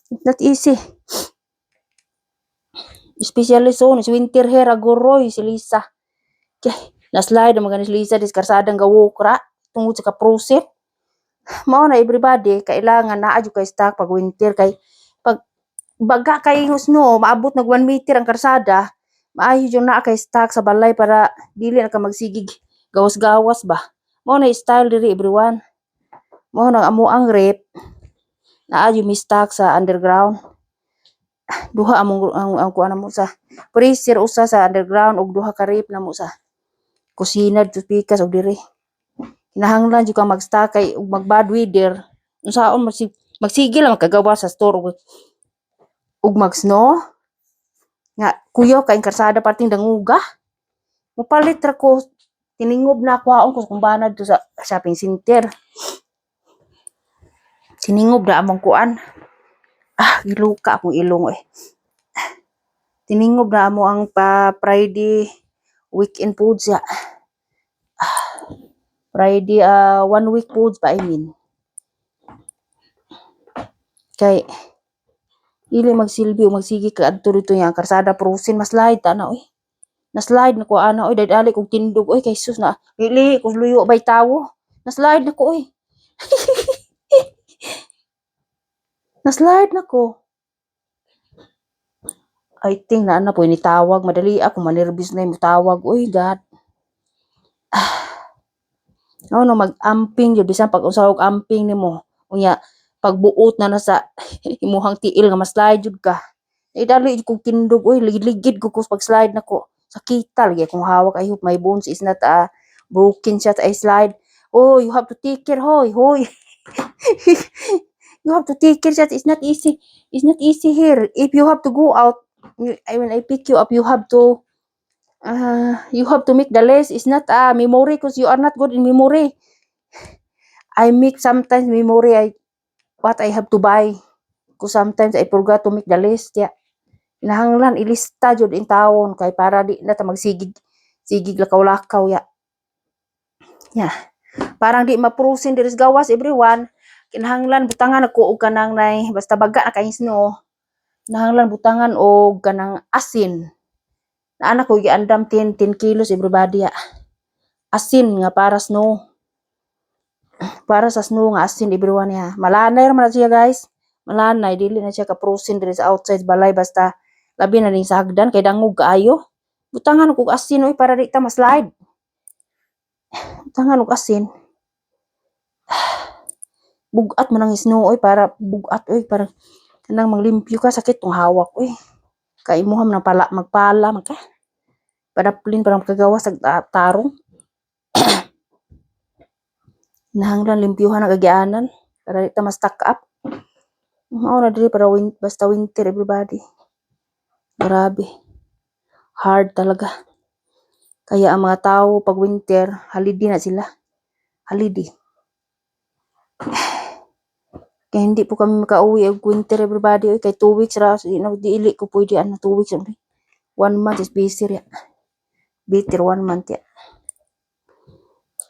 Speaker 1: It's not easy. Especially so, is winter hair agoroy si Lisa. Kay na-slide ang mga ni Lisa diskarsadang gawokra tungod sa ka-proset. Mao na everybody kailangan naa jud kay stock pag winter kay pag baga kay snow maabot nag 1 meter ang karsada maayo jud naa kay stock sa balay para dili na ka magsigig gawas-gawas ba. Mao na style diri everyone. Mao na amo ang rep naa jud mi stock sa underground. Duha among ang kuan mo sa freezer usa sa underground ug duha ka rep na mo sa kusina dito pikas og diri. Kinahanglan jud ka mag-stock kay ug mag bad weather unsaon magsigil lang kagawa sa store ug mag-snow nga kuyaw kay karsada parting danguga. Mupalit ra ko tiningob na kwaon ko kung banad to sa shopping center. Tiningob na among kuan. Giluka akong ilong eh. Tiningob na amo ang pa Friday weekend foods ya. Friday 1 week foods pa I mean. Kay dili magsilbi o magsigi ka adto dito yang karsada prusin mas light ana oy. Na slide na ko ana oy dali kog tindog oy kay sus na dili ko luyo bay tawo. Na slide na ko oy. Na slide na ko. I think na po ni tawag madali ako manervous na mo tawag oy god. No mag-amping jud bisan pag usahog amping nimo unya pagbuot na sa imuhang tiil nga ma-slide jud ka. Dali kog tindog oy ligid ko pag slide na ko. Sakita lagi akong hawak I hope my bones is not broken shot I slide. Oh, you have to take care hoy. You have to take care that it's not easy. It's not easy here. If you have to go out, when I pick you up, you have to make the list. It's not memory because you are not good in memory. I make sometimes memory what I have to buy. Because sometimes I forgot to make the list. Yeah. Kinahanglan ilista jud in taon kay para di na ta magsigig lakaw-lakaw ya. Yeah. Parang di maprusin diri sa gawas everyone. Kinahanglan butangan ako og kanang nay basta baga na kay snow. Kinahanglan butangan og kanang asin. Naana ko giandam 10 kilos everybody ya. Asin nga para snow. Para sa snow nga asin everyone ya. Malanay ra man siya guys. Malanay dili na siya ka prusin diri sa outside balay basta labi na ning sa hagdan kay dangog kaayo. Butangan og asin oy para di ta ma-slide. Butangan og asin. bugat man ang snow oy para bugat oy para kanang manglimpyo ka sakit tong hawak oy. Kay imuham na pala magpala man ka. Padaplin para makagawas sa tarong. Nahanglan limpyuhan ang agianan para di ta ma-stuck up. Mao na diri para basta winter everybody. Grabe. Hard talaga. Kaya ang mga tao pag winter, halidi na sila. Halidi. Kaya hindi po kami makauwi og winter everybody. Oy, kay 2 weeks ra. Diili ko pwede 2 weeks. 1 month is busy ya. Bitter 1 month ya.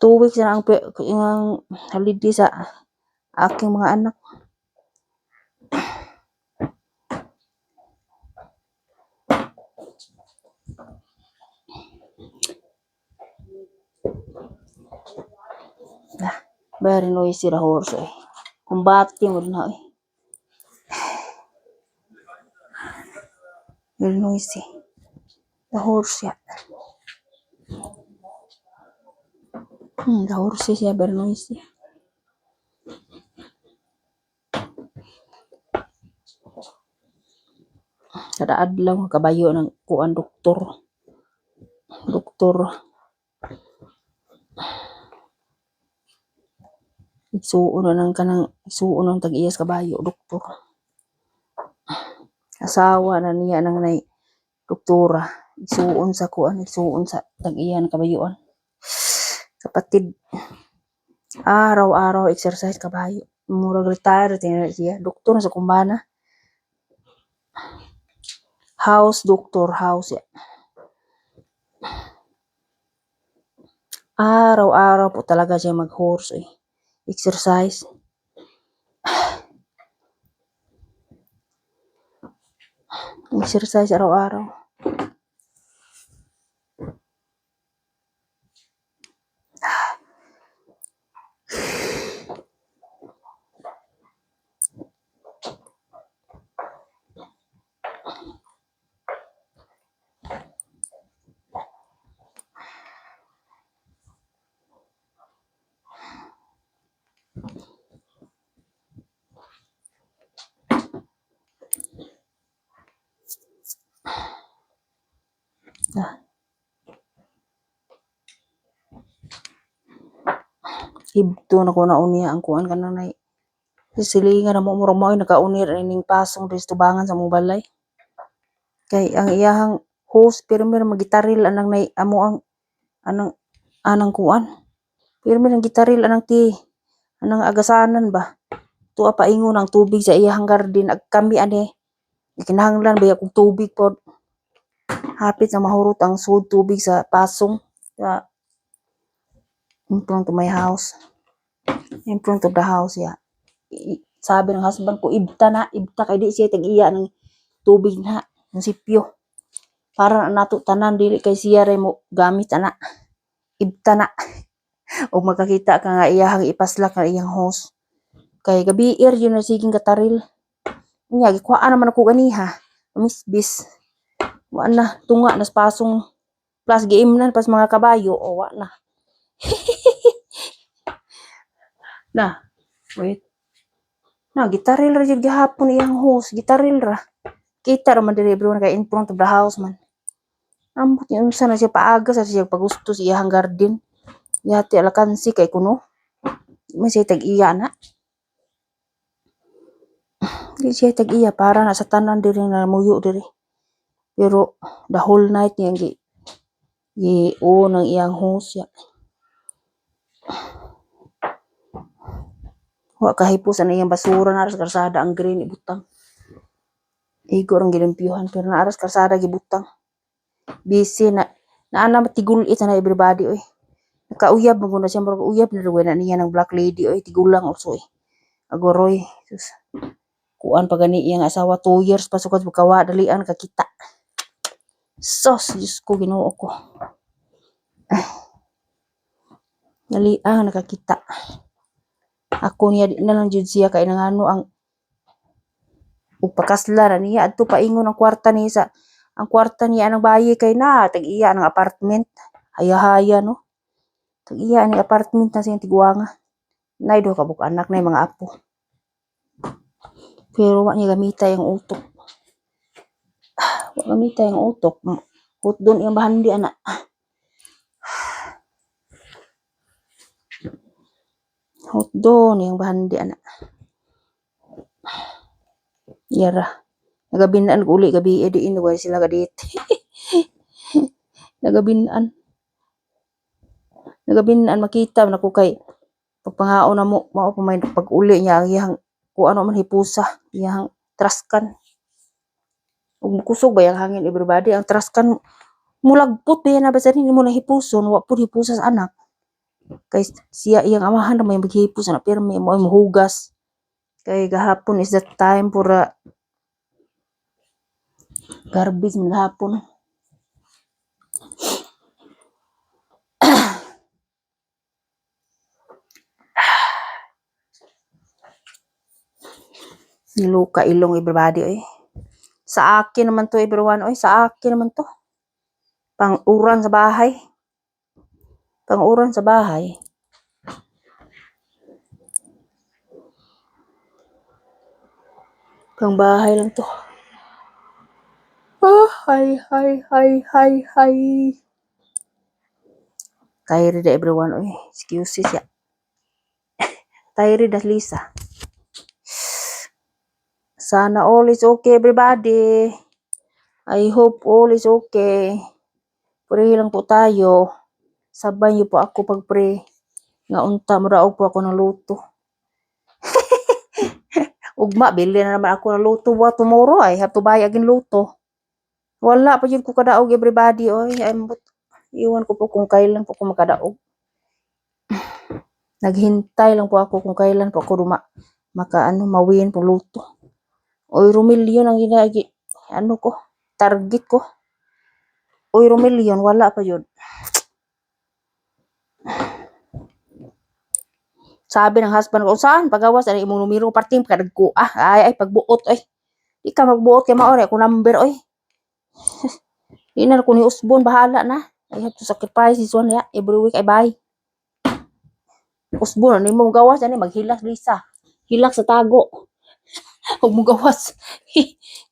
Speaker 1: 2 weeks na ang holiday sa aking mga anak. Very noisy ra horse eh. Kumbati mo na eh. Very noisy. The horse ya. The horse siya very noisy. Kada adlaw kabayo ng kuan doktor. Isuon ng tag-iyas kabayo doktor. Asawa na niya nang nay doktora. Isuon sa tag-iyan kabayoan. Kapatid. Araw-araw exercise kabayo. Murag retire tingnan siya. Doktor sa kumbana. House doctor house ya. Araw-araw po talaga siya mag-horse eh. Exercise. Exercise araw-araw. Hibto na ko na unya ang kuan kanang nay silingan na mo murag mao nakaunir ining pasong dis tubangan sa mobalay. Kay ang iyahang host pirmi magitaril anang nay amo ang anang kuan. Pirmi ang gitaril anang agasanan ba. Tuwa pa ingon ang tubig sa iyahang garden ag kami ani kinahanglan ba akong tubig pod. Hapit na mahurot ang sud tubig sa pasong sa in front of my house. In front of the house ya. Sabi ng husband ko ibta kay di siya tag-iya ng tubig na ng sipyo. Para nato tanan dili kay siya ray mo gamit ana. Ibta na. O makakita ka nga iyahang ipaslak nga iyang hose. Kay gabi yun na siging kataril. Nya gikuhaan naman ako ganiha. Misbis. Wa na tunga nas pasong plus giimnan pas mga kabayo o wa na. Na, wait. Na, gitaril ra jud gihapon iyang hose, gitaril ra. Kita ra man diri bro kay in front of the house man. Ambot yung unsa na siya paaga sa siya pagusto sa iyang garden. Yati alakansi kay kuno. May siya tag-iya na. Di siya tag-iya para na sa tanan diri na muyo diri. Pero the whole night niya ng iyang hose ya. Wa kahipos ang iyang basura na sa kalsada ang green ibutang. Igo ang gilimpyuhan pero na aras kalsada gibutang. Busy na ana matigulit na everybody oy. Nakauyab mo na siya murag uyab na ruwen na niya ng black lady oy tigulang also eh. Agoroy. Sus. Kuan pa gani iyang asawa 2 years pa sukad kawa dalian kakita. Sos, Diyos ko Ginoo ko. Dalian nakakita. Ako niya di na lang jud siya kay nangano ang upakasla na niya adto paingon ang kwarta niya ang kwarta niya anang bayi kay na tag-iya ng apartment haya-haya no tag-iya ang apartment na siyang tiguanga Nay do kabuk anak na mga apo. Pero wa niya gamita yung utok. Wa gamita yung utok. Hut doon yung bahandi anak. Hut doon yung bahandi anak. Yara. Nagabinaan ko uli gabi edi inuway sila kadit. Nagabinaan makita na ko kay pagpangao na mo mao pa may pag uli niya ang iyang kung ano man hipusa, iyang traskan. Ug kusog ba yung hangin everybody ang traskan mulagpot ba na basta hindi mo na hipuson wa pud hipusa sa anak. Kay siya iyang amahan na may maghipos na pero may mo mahugas. Kay gahapon is that time for garbage man gahapon. Niluka ilong everybody oy. Sa akin naman to everyone oy, sa akin naman to. Pang-uran sa bahay. Pang-uran sa bahay. Pang bahay lang to. Oh, hi. Tired everyone oy. Excuses ya. Tired as Lisa. Sana all is okay everybody. I hope all is okay. Pray lang po tayo. Sabay niyo po ako pag-pray. Nga unta muraog po ako ng luto. Ugma, bili na naman ako ng luto tomorrow. I have to buy again luto. Wala pa yun ko kadaog everybody. Oy, iwan ko po kung kailan po ako makadaog. Naghintay lang po ako kung kailan po ako mawin po luto. Oy, Romilyon ang ko, target ko. Oy, Romilyon, wala pa yun. Sabi ng husband ko, saan? Pagawas, ano imong numero, parting kadagko. Ay, pagbuot, oy. Di ka magbuot kay maore, ako number, oy. Di na ako ni Usbon, bahala na. I have to sacrifice this one, yeah. Every week I buy. Usbon, ano imong gawas, ano, maghilak, Lisa. Hilak sa tago. Huwag mo gawas.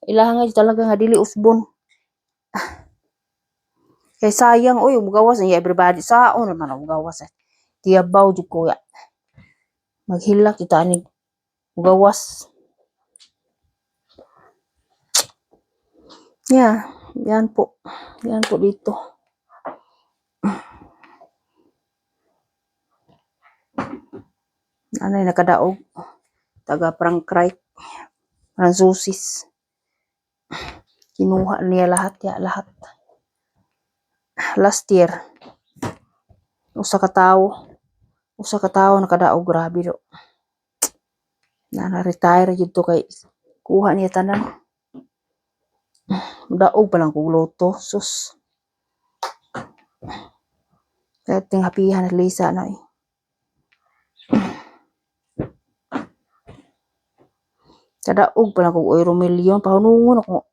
Speaker 1: Kailangan talaga nga dili Usbon. Kay sayang, oy, mugawas niya everybody. Sao naman ang mugawas. Tiyabaw, jud ko, ya. Maghilak, kita ni mugawas. Yeah, yan po. Yan po dito. Ano yung nakadaog? Taga Prangkrike. Fransusis. Kinuha niya lahat, ya, lahat. Last year. Usa ka tawo nakadaog, grabe do. Na-retire jud to kay kuha niya tanan. Daog pa lang kong loto. Sus. Kaya ting hapihan na Lisa na eh. Kadaog pa lang kong Romilyon. Pahunungon ako.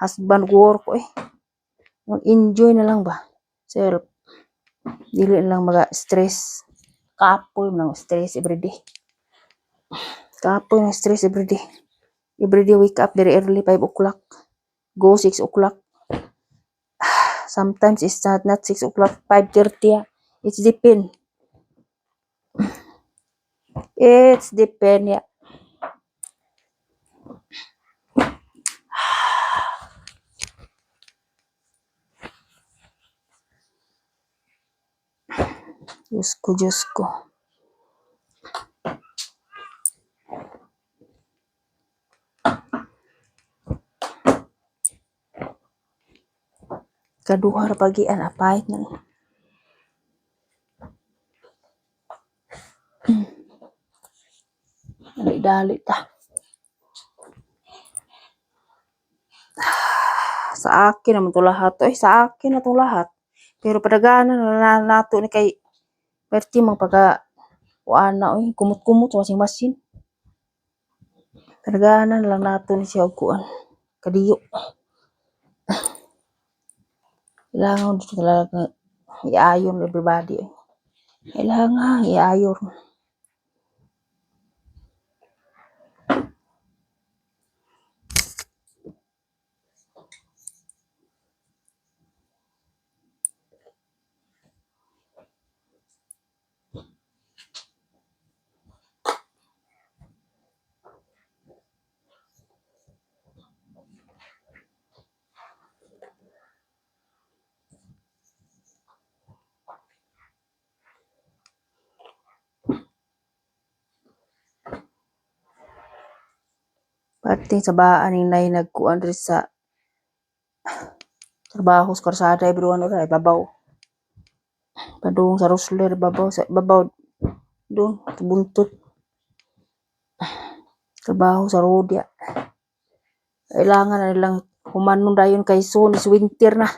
Speaker 1: Husband ko ko eh. Mag-enjoy na lang ba? Self. Dili lang stress. Kapoy lang stress everyday. Kapoy ng stress everyday. Everyday wake up very early, 5 o'clock. Go 6 o'clock. Sometimes it's not 6 o'clock, 5:30. It's depend. It's depend, yeah. Diyos ko. Kaduha ra pagian apait na. Dali ta. Sa akin naman to lahat. Sa akin na to lahat. Pero padaganan na nato ni kay perti mang pagka kumot-kumot sa washing machine. Padaganan lang nato ni siya og kuan. Kadiyo. Kailangan dito talaga i-ayon everybody. Kailangan i-ayon. Pating sa baan ning nay nagkuan diri sa trabaho sa karsada everyone ora ibabaw. Padung sa Rosler babaw sa babaw doon sa buntot. Trabaho sa rodya. Kailangan na nilang humanon dayon kay soon is winter na.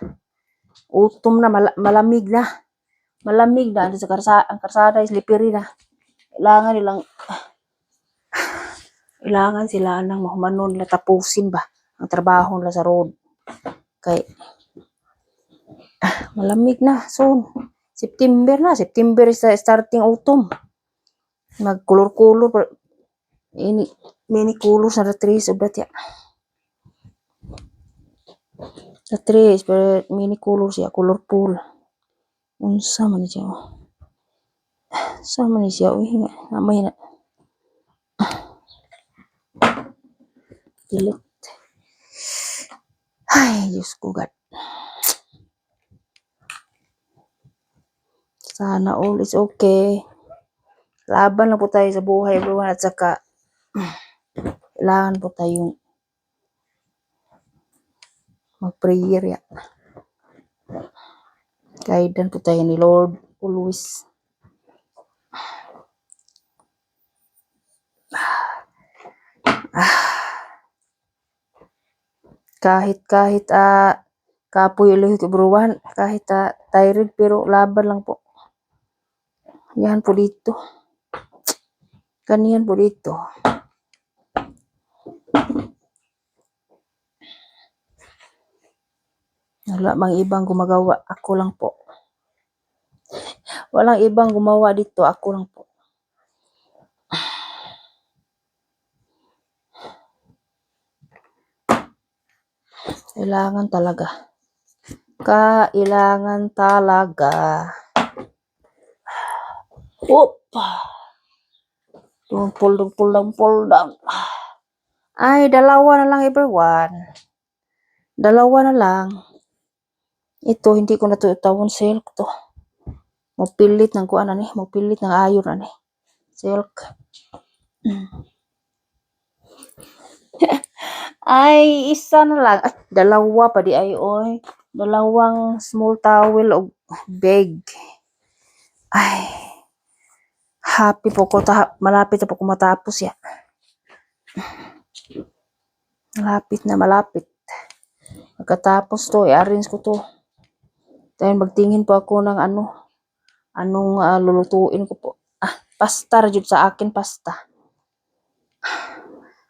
Speaker 1: Utom na malamig na. Malamig na sa ang karsada is lipiri na. Kailangan sila nang mahumanon nila tapusin ba ang trabaho nila sa road. Kay malamig na soon. September is starting autumn. Mag-color ini many colors na the trees of that ya. The trees pero many colors ya, colorful. Unsa man siya? Sa man siya uy nga namay na. Delete. Ay, Diyos ko God. Sana all is okay. Laban lang po tayo sa buhay everyone at saka kailangan po tayong mag-prayer ya. Guidan po tayo ni Lord always. Kahit kapoy ulit everyone, kahit tired pero laban lang po. Yan po dito. Kaniyan po dito. Wala mang ibang gumagawa, ako lang po. Walang ibang gumawa dito, ako lang po. Kailangan talaga. Opa! Don't pull down. Ay, dalawa na lang everyone. Dalawa na lang. Ito, hindi ko na to itawon silk to. Mapilit ng kuan ani, mapilit ng ayon ani. Silk. Ay, isa na lang. At dalawa pa di ay oy. Dalawang small towel o bag. Ay. Happy po ko malapit na po ko matapos ya. Malapit. Pagkatapos to, i-arrange ko to. Tayo magtingin po ako ng anong lulutuin ko po. Pasta jud sa akin, pasta.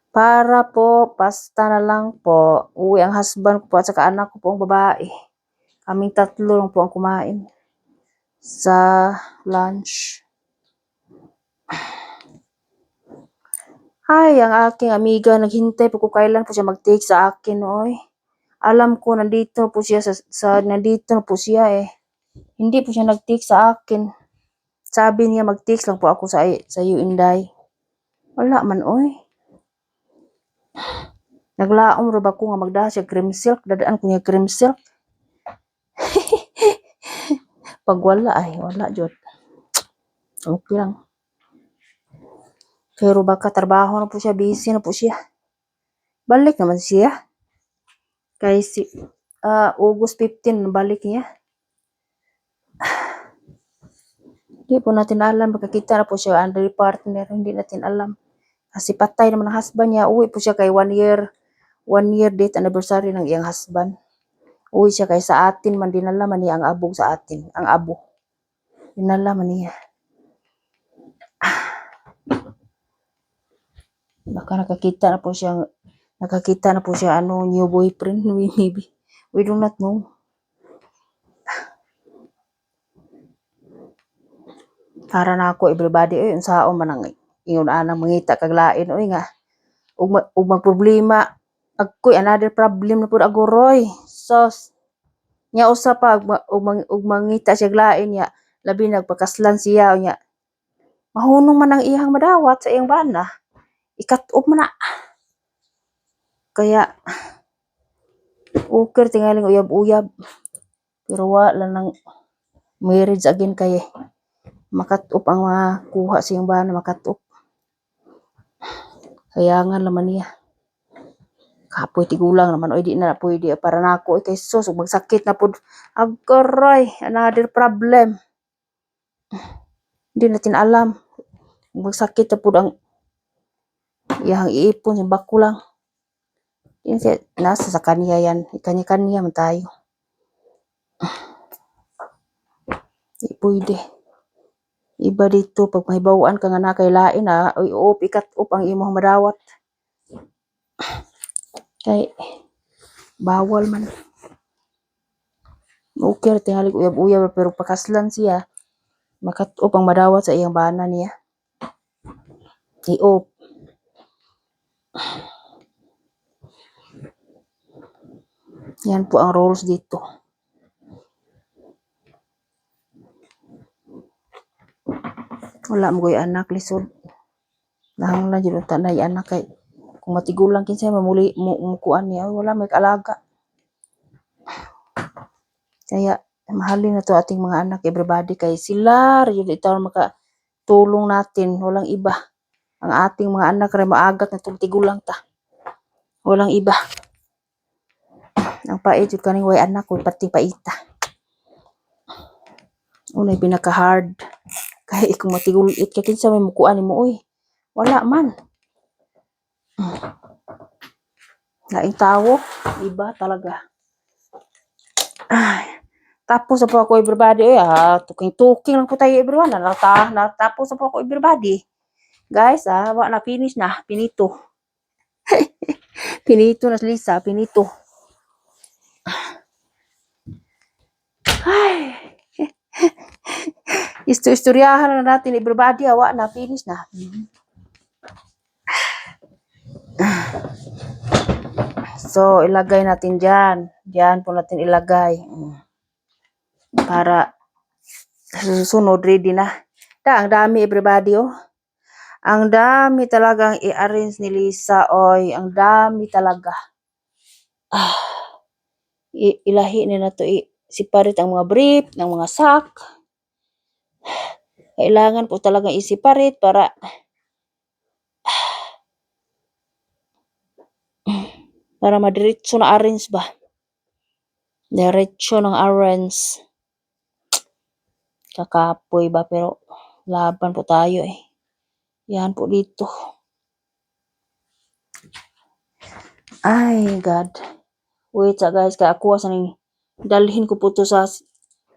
Speaker 1: Para po, pasta na lang po. Uwi ang husband ko po at saka anak ko po ang babae. Kaming tatlo lang po ang kumain sa lunch. Ay, ang aking amiga naghintay po kung kailan po siya mag-take sa akin, oy. Alam ko nandito po siya nandito na po siya eh. Hindi po siya nag-take sa akin. Sabi niya mag-take lang po ako sa iyo, Inday. Wala man, oy. Naglaom ra ba ko nga magdaha siya cream silk, dadaan ko niya cream silk. Pag wala jud. Okay lang. Pero baka trabaho na po siya, busy na po siya. Balik naman siya. Kay August 15 balik niya. Hindi po natin alam, magkakita na po siya under partner, hindi natin alam. Kasi patay naman ang husband niya, uwi po siya kay 1 year date anniversary ng iyang husband. Uwi siya kay sa atin man, dinala man niya ang abog sa atin, ang abo. Dinala man niya. Baka nakakita na po siya new boyfriend, maybe. We do not know. Para na ako everybody unsaon man ang ingon ana mangita kag lain nga ug magproblema agkoy another problem na pud agoroy. Sos nya usa pa ug mangita siya lain ya labi nagpakaslan siya nya mahunong man ang iyang madawat sa iyang bana. Ikat-up man na. Kaya okay tingaling uyab-uyab. Pero wala nang marriage again kay makat-up ang makuha siyang bana, makat-up. Kaya nga naman niya. Kapoy tigulang naman oy di na pwede para nako kay sus ug magsakit na pud agkaray another problem. Di natin alam magsakit na pud ang iyang iipon yung bako lang. Yun siya, nasa sa kanya yan. Kanya-kanya man tayo. Di pwede. Iba dito, pag mahibawaan ka nga na kay lain ha, uy, ikat up ang imong madawat. Kay, bawal man. Okay, tingali uyab-uyab, pero pakaslan siya, makat up ang madawat sa iyang bana niya. I-up. Yan po ang rules dito. Wala mo ko'y anak, lisod. Nahanglan yun ta na anak kay kung matigulang kinsa mamuli mukuan niya, wala may kaalaga. Kaya mahalin na to ating mga anak, everybody, kay sila yun itaw makatulong natin, walang iba. Ang ating mga anak ray maagat na tigulang ta. Walang iba. Ang pait yun kaning way anak ko pati paita. Unay pinaka-hard. Kaya kung matigulit ka kinsa may mukuan nimo oy. Wala man. Laing tawo, iba talaga. Ay. Tapos po ako everybody, tuking-tuking lang po tayo everyone. Natapos po ako everybody. Guys, na finish na, pinito. Pinito na Lisa, pinito. Ay. Istoryahan na natin everybody, na finish na. So, ilagay natin dyan. Dyan po natin ilagay. Para susunod, ready na. Ang dami everybody, Ang dami talagang i-arrange ni Lisa, oy. Ang dami talaga. Ilahi na to, separate ang mga brief, ng mga sack. Kailangan po talagang i-separate para madiretso na arrange ba. Diretso ng arrange. Kakapoy ba, pero laban po tayo Yan po dito. Ay, God. Wait guys, kaya ako dalhin ko po to sa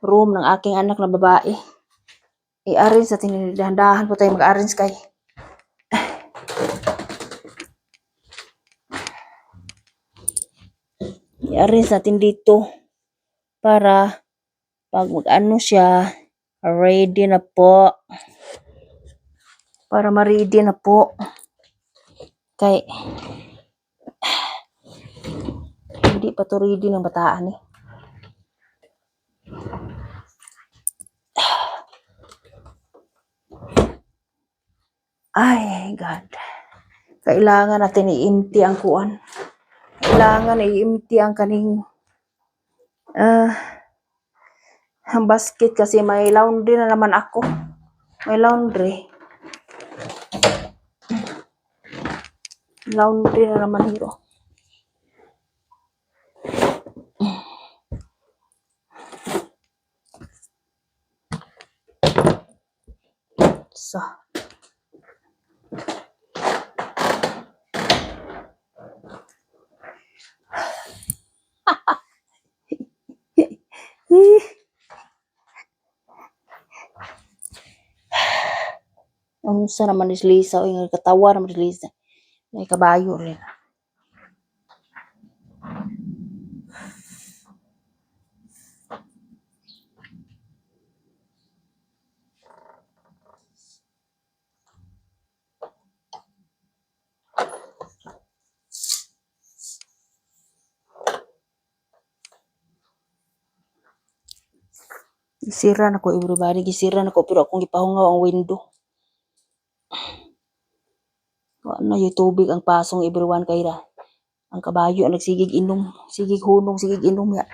Speaker 1: room ng aking anak na babae. I-arrange natin, dahan-dahan po tayo mag-arrange kay. I-arrange natin dito para pag mag-ano siya, ready na po. Para ma-ready na po. Kay hindi pa to ready ng bataan Ay, God. Kailangan natin i-empty ang kuan. Kailangan i-empty ang kaning ang basket kasi may laundry na naman ako. May laundry. Laundry na naman hero. So. Unsa naman ni Lisa, yung katawa naman ni Lisa. May kabayo rin. Gisira na ko everybody, gisira na ko pero akong gipahungaw ang window. Ano yung tubig ang pasong everyone kayra. Ang kabayo ang nagsigig inom, sigig hunong, sigig inom ya.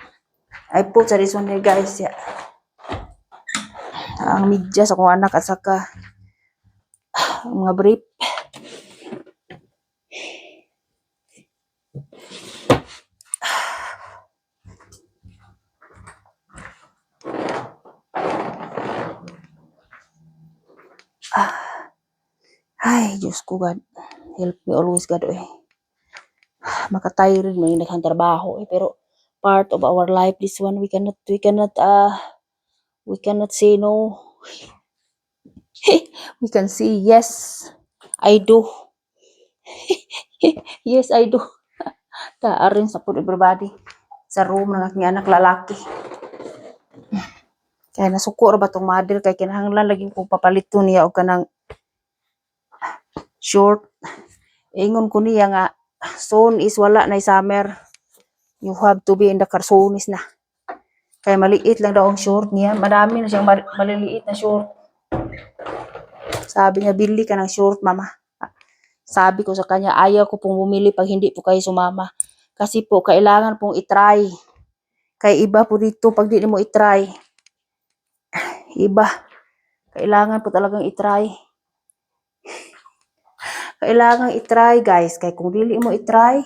Speaker 1: Ay po sa reason niya guys ya. Ang media sa kong anak at saka ang mga brief. Ay, Diyos ko, God. Help me always, God, eh. Makatired man yung naghantrabaho, eh. Pero, part of our life, this one, we cannot say no. We can say, yes, I do. Yes, I do. Taarin sa po everybody. Sa room ng aking anak lalaki. Kaya nasuko ba tong mother kay kinahanglan laging kong papalito niya o kanang short. Ingon ko niya nga soon is wala na summer. You have to be in the carsonis na. Kaya maliit lang daw ang short niya. Madami na siyang maliliit na short. Sabi niya, bili ka ng short, mama. Sabi ko sa kanya, ayaw ko pong bumili pag hindi po kayo sumama. Kasi po, kailangan pong itry. Kaya iba po dito, pag di mo itry. Iba. Kailangan po talagang itry. Kailangan itry, guys. Kaya kung dili mo itry,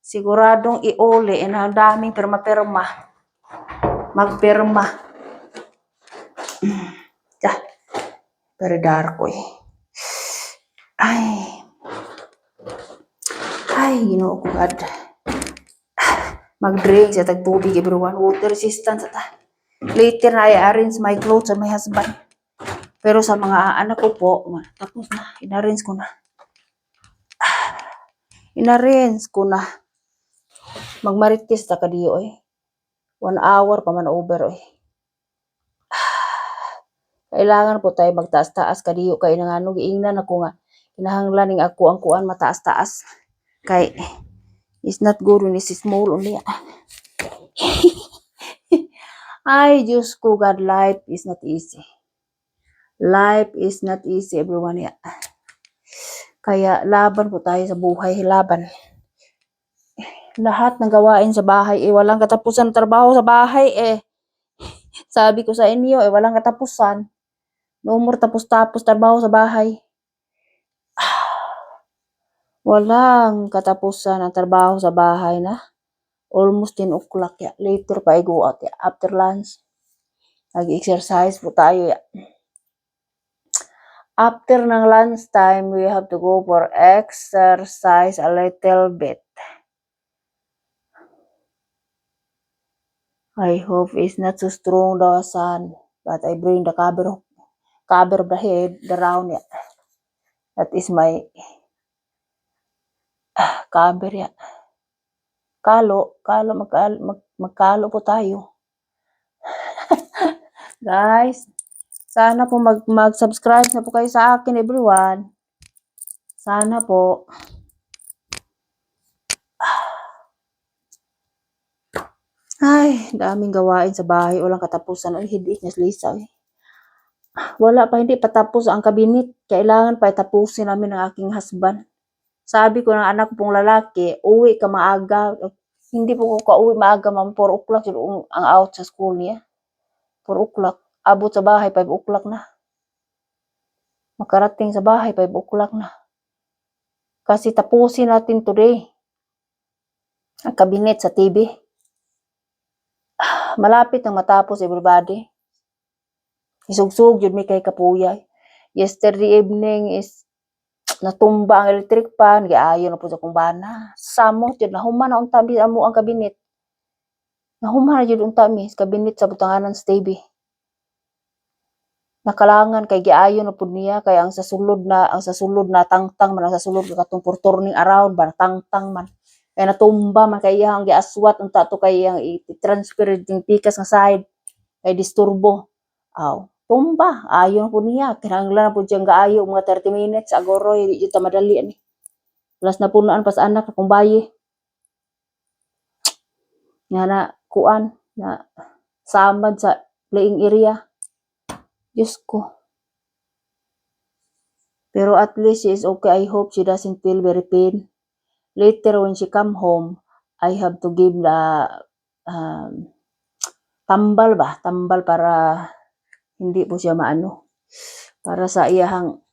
Speaker 1: siguradong iuli. And ang daming perma-perma. Magperma. Very dark ko eh. Ay, Ginoo ko, God. Mag-drink sa tagtubig, everyone. Water resistance. Later na i-arrange my clothes sa my husband. Pero sa mga anak ko po, tapos na. In-arrange ko na. In-arrange ko na. Magmaritis ta kadiyo eh. 1 hour pa man over eh. Kailangan po tayo magtaas-taas kadiyo kay nangano giingnan ako nga kinahanglan ning ako ang kuan mataas-taas. Kay it's not good when it's small only. Ay, Diyos ko, God, life is not easy. Life is not easy, everyone. Yeah. Kaya laban po tayo sa buhay, laban. Lahat ng gawain sa bahay, walang katapusan trabaho sa bahay, Sabi ko sa inyo, walang katapusan. No more tapos-tapos trabaho sa bahay. Walang katapusan ang trabaho sa bahay na. Almost 10 o'clock ya. Later pa I go out ya. After lunch. Nag-exercise po tayo ya. After ng lunch time, we have to go for exercise a little bit. I hope it's not so strong the sun. But I bring the cover of the head, the round ya. That is my cover ya. Magkalo po tayo. Guys, sana po mag-subscribe na po kayo sa akin, everyone. Sana po. Ay, daming gawain sa bahay. Walang katapusan. Ay, hindi niya Lisa. Wala pa, hindi pa tapos ang kabinet. Kailangan pa tapusin namin ng aking husband. Sabi ko ng anak ko pong lalaki, uwi ka maaga. Hindi po ko ka-uwi maaga, ma'am. 4 o'clock ang out sa school niya. 4 o'clock. Abot sa bahay, 5 o'clock na. Makarating sa bahay, 5 o'clock na. Kasi tapusin natin today. Ang kabinet sa TV. Malapit nang matapos, everybody. Isugsug, yun may kay kapuyay. Yesterday evening is natumba ang electric pan, giayon na po sa kumbana. Samot yun, nahuman na unta amo ang kabinet. Nahuman na yun unta mi, kabinet sa butanganan sa TV. Nakalangan kay giayon na po niya, kaya ang sa sulod na tangtang man, ang sa sulod katong for turning around ba, tangtang man. Kaya natumba man kay iyang giaswat unta to kay iyang i-transfer yung pikas nga side, kay disturbo. Tumba, ayon po niya. Kinahanglan na po diyang gaayo, mga 30 minutes. Agoro, hindi dito madali. Plus na punaan pa sa anak, akong bayi. Nga na, kuan, na samad sa playing area. Diyos ko. Pero at least she is okay. I hope she doesn't feel very pain. Later, when she come home, I have to give the tambal para hindi po siya maano. Para sa iyahang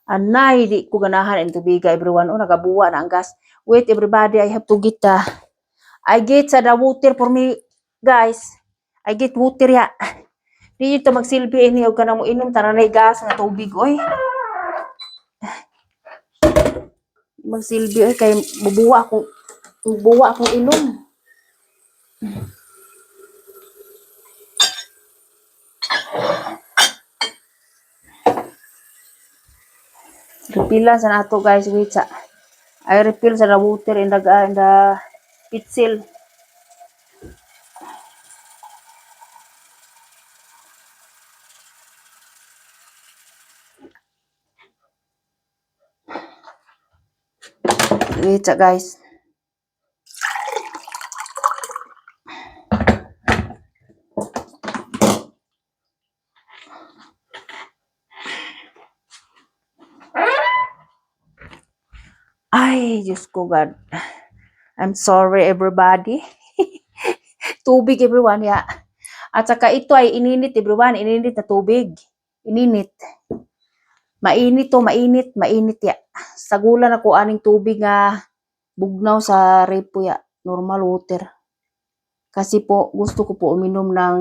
Speaker 1: anay, di ko ganahan ang tubiga, everyone. Nagabuwa na ang gas. Wait, everybody, I have to get the water for me, guys. I get water ya. Di ito magsilbi ini og kanang mo inom taranay gas nga tubig, oy. magsilbi kay bubuwa akong ilong. Refilan sa nato guys, wait sa. I refill sa water in the pitsil. Wait sa guys. Ay, Diyos ko God. I'm sorry everybody. Tubig everyone ya. At saka ito ay ininit everyone, ininit na tubig. Ininit. Mainit to, mainit ya. Sagulan ako aning tubig nga bugnaw sa repo ya. Normal water. Kasi po gusto ko po uminom ng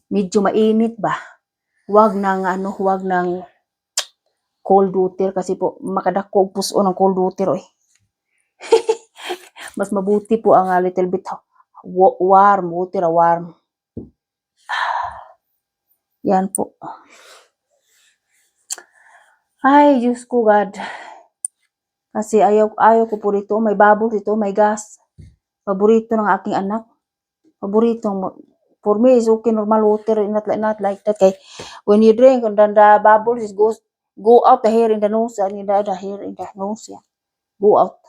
Speaker 1: medyo mainit ba. Huwag ng cold water kasi po makadako og puso ng cold water oy. Mas mabuti po ang little bit warm water, warm. Yan po. Ay, Diyos ko God. Kasi ayaw ko po dito. May bubbles dito, may gas. Paborito ng aking anak. Paborito. For me, it's okay, normal water, not like that. Kay, when you drink, and then the bubbles go out the hair in the nose, and the hair in the nose, yeah. Go out.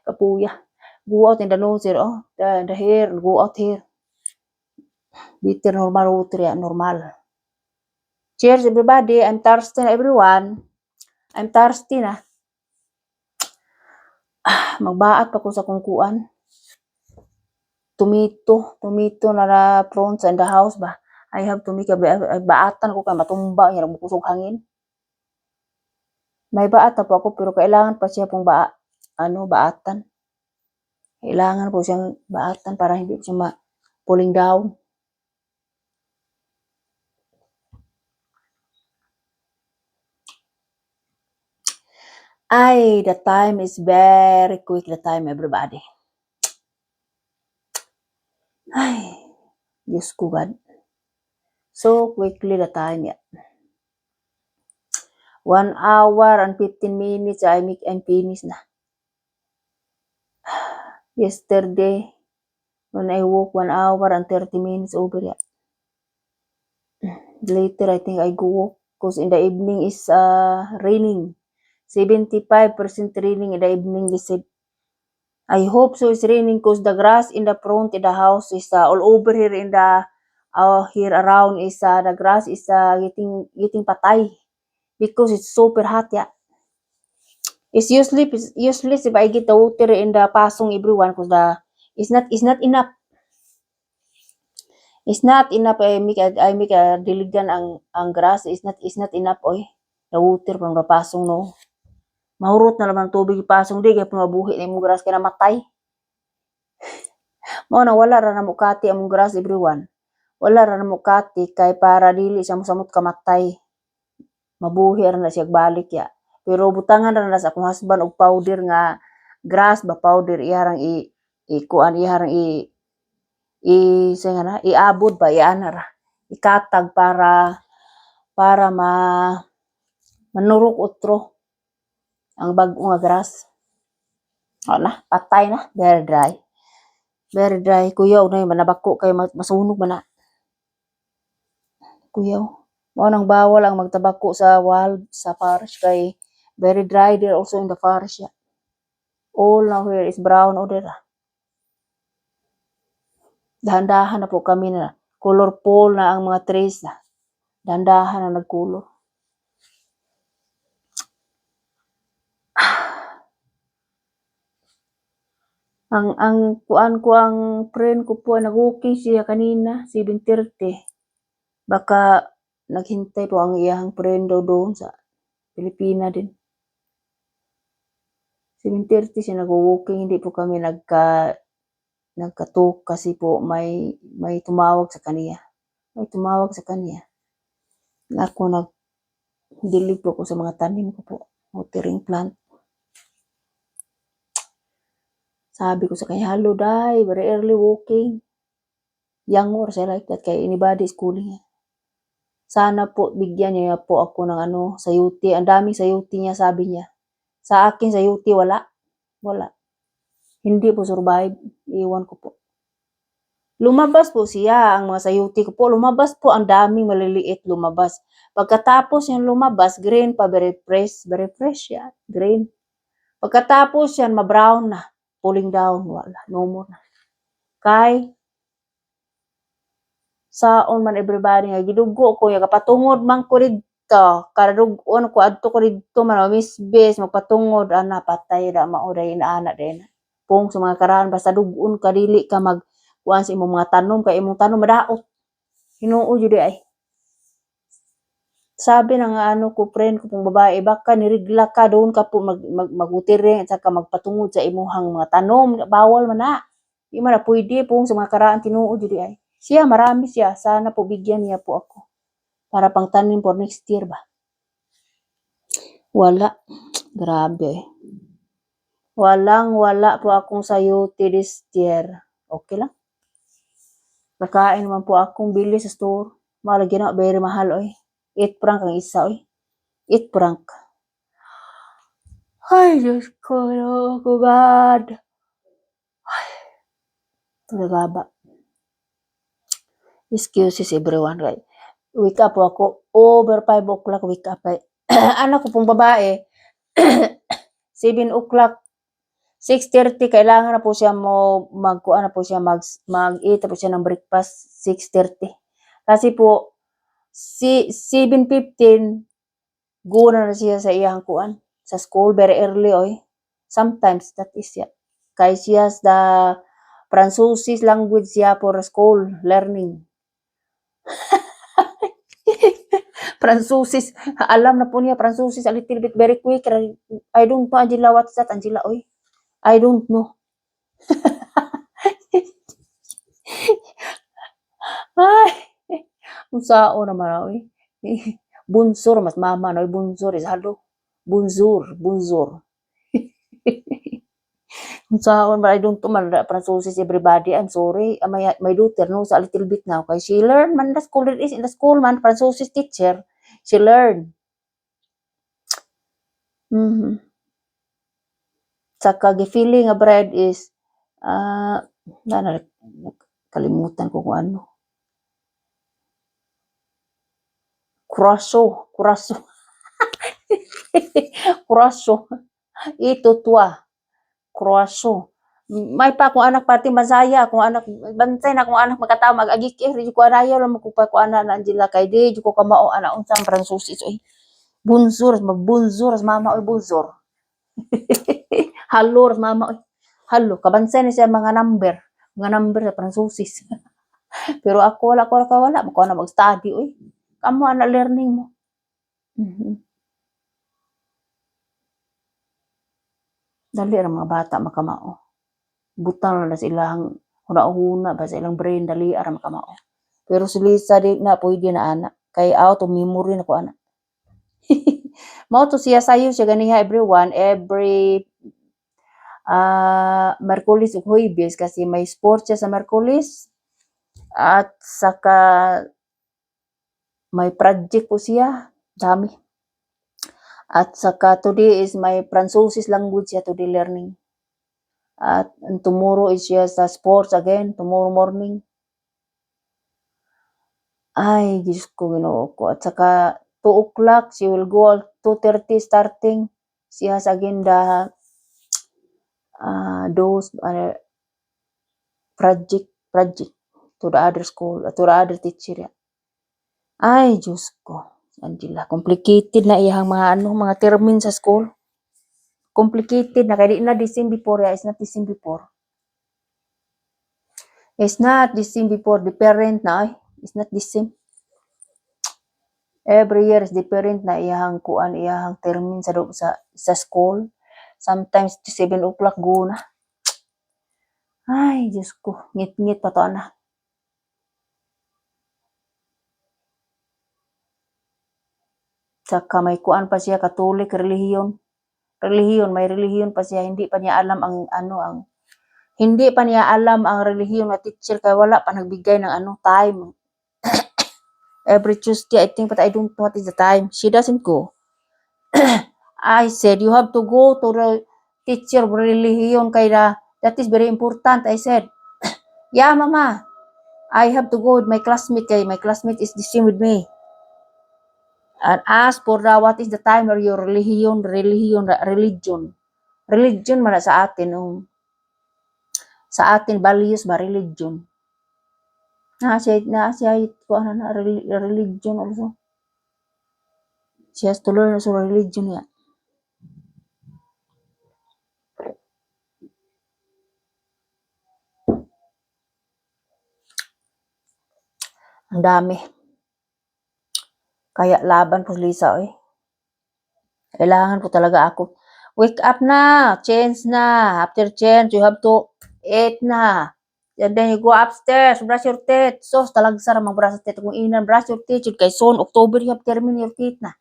Speaker 1: Kapuya. Go out in the nose here, oh. The hair, go out here. Bitter normal water, yeah, normal. Cheers, everybody. I'm thirsty na, everyone. I'm thirsty na. Magbaat pa ko sa kungkuan. Tomato na prawns in the house ba. I have to make baatan ko kay matumba, hirap kusog hangin. May baat na po ako pero kailangan pa siya pong baatan. Kailangan po siyang baatan para hindi siya pulling down. Ay, the time is very quick, the time, everybody. Ay, Diyos ko God. So quickly the time, yeah. 1 hour and 15 minutes, I'm finished na. Yesterday, when I woke, 1 hour and 30 minutes over, yeah. Later, I think I go walk because in the evening is raining. 75% raining in the evening, they said. I hope so it's raining because the grass in the front of the house is all over here in the here around is the grass is getting patay because it's super hot, yeah. It's useless if I get the water in the pasong everyone because it's not enough. It's not enough. I make a diligan ang grass. It's not enough oy. The water pang pasong no. Mahurot na naman tubig pasong di kay mabuhi na imong grass kay namatay. Mao na wala ra na mukati among grass everyone. Wala ra na mukati kay para dili siya mosamot kamatay. Mabuhi ra na siya balik ya. Pero butangan ra na sa akong husband og powder nga grass ba powder iharang kuan iharang iabot ba iana ra. Ikatag para manurok utro ang bag-o nga grass. Na, patay na, very dry. Very dry. Kuyaw na manabako kay masunog man na. Kuyaw. Mao nang bawal ang magtabako sa forest kay very dry there also in the forest. Yeah. All now here is brown order. Dahan-dahan na po kami na colorful na ang mga trees na. Dahan-dahan na nagkulor. Ang kuan ko ang friend ko po nag-okay siya kanina 7:30. Baka naghintay po ang iyang friend daw doon sa Pilipina din. 7:30 siya nag-walking, hindi po kami nagkatok kasi po may tumawag sa kaniya. May tumawag sa kaniya. Ako Dilig po ko sa mga tanim ko po. Watering plant. Sabi ko sa kanya, hello, day, very early walking. Young or I like that, kaya anybody schooling niya. Sana po, bigyan niya po ako ng sayuti. Ang daming sayuti niya, sabi niya. Sa akin, sayuti, wala. Wala. Hindi po survive. Iwan ko po. Lumabas po siya, ang mga sayuti ko po. Lumabas po, ang daming maliliit lumabas. Pagkatapos yung lumabas, green pa, very fresh yan, green. Pagkatapos yan, ma-brown na, pulling down, wala, no more na. Kay, saon man everybody nga, gidugo ko, kapatungod man ko dito, karadugon ko, adto ko dito, man, misbis, magpatungod, patay na, mauday, inaana din. Pong sa mga karaan, basta dugon ka, dili ka kuan sa imong mga tanom, kay imong tanom, madaot. Hinuo jud ay. Sabi ng ko, friend ko pong babae, baka nirigla ka, doon ka po mag-utiring at saka magpatungod sa imuhang mga tanom, bawal man na. Di man na pwede po sa mga karaan tinuod jud ay. Siya, marami siya, sana po bigyan niya po ako. Para pang tanim for next year ba. Wala. Grabe eh. Wala po akong sayuti this year. Okay lang. Nakain naman po akong bili sa store. Malagyan na, very mahal oy. 8 franc ang isa oy. 8 franc. Ay, Diyos ko, no, God. Ay, nagaba. Excuses everyone, right? Wake up po ako. Over 5 o'clock, wake up. Anak ko pong babae, 7 o'clock, 6:30, kailangan na po siya mag-eat na po siya ng breakfast, 6:30. Kasi po, 7:15, go na siya sa iyang kuan, sa school, very early, oy. Sometimes, that is siya. Kay siya the Fransusis language siya for school, learning. Fransusis, alam na po niya, Fransusis, a little bit, very quick. I don't know, Angela, what's that, Angela, oy? I don't know. Ay, unsao naman oy. Bunsur, mas mama no, bunsur is halo. Bunzur. Unsaon ba, I don't know, man, Fransusis, everybody, I'm sorry. My daughter knows a little bit now. Kay she learn man, the school it is, in the school man, Fransusis teacher. She learn. Saka feeling nga bread is kalimutan ko kung ano. Kuraso. Ito tua. Kuraso. May pa kung anak pati masaya, kung anak bantay na kung anak makataw mag-agik ko arayo lang magkupa ko ana na Angela kay di ko kamao ana unsang Fransusis oy. Bunzur mama oy bunzur. Halor mama oy. Halo kabansay na siya mga number sa Fransusis. Pero ako wala ko na mag-study oy. Kamo ana learning mo. Dali ra mga bata makamao. Butang na silang huna-huna ba sa ilang brain dali ara makamao. Pero si Lisa di na pwede na ana. Kay out of memory na ko ana. Mao to siya sayo siya ganiha everyone every Merkulis ug Huwebes kasi may sport siya sa Merkulis at saka may project po siya dami. At saka today is my Fransusis language siya today learning. At tomorrow is siya sa sports again, tomorrow morning. Ay, Diyos ko, Ginoo ko. At saka 2 o'clock, she will go 2:30 starting. She has again the those project to the other school, to the other teacher. Ay, Diyos ko. Angela, complicated na iyang mga termin sa school. Complicated na, kaya di na the same before, it's not the same before. It's not the same before, different na, it's not the same. Every year is different na iyang termin sa school. Sometimes 7 o'clock go na. Ay, Diyos ko, ngit-ngit pa to na. Saka may kuan pa siya, Katolik, relihiyon. May relihiyon pa siya, hindi pa niya alam hindi pa niya alam ang relihiyon na teacher kaya wala pa nagbigay ng time. Every Tuesday, I think, but I don't know what is the time. She doesn't go. I said, you have to go to the teacher of relihiyon kaya that is very important. I said, yeah, mama, I have to go with my classmate kaya my classmate is the same with me. And ask for what is the time of your religion. Religion man sa atin, sa atin values ba religion. Na siya religion also. She has to learn also religion ya. Ang dami. Kaya laban po Lisa Kailangan po talaga ako. Wake up na, change na. After change, you have to eat na. And then you go upstairs, brush your teeth. So, talagsar mga brush your teeth. Kung inan, brush your teeth. Kay soon, October, you have terminate your teeth na.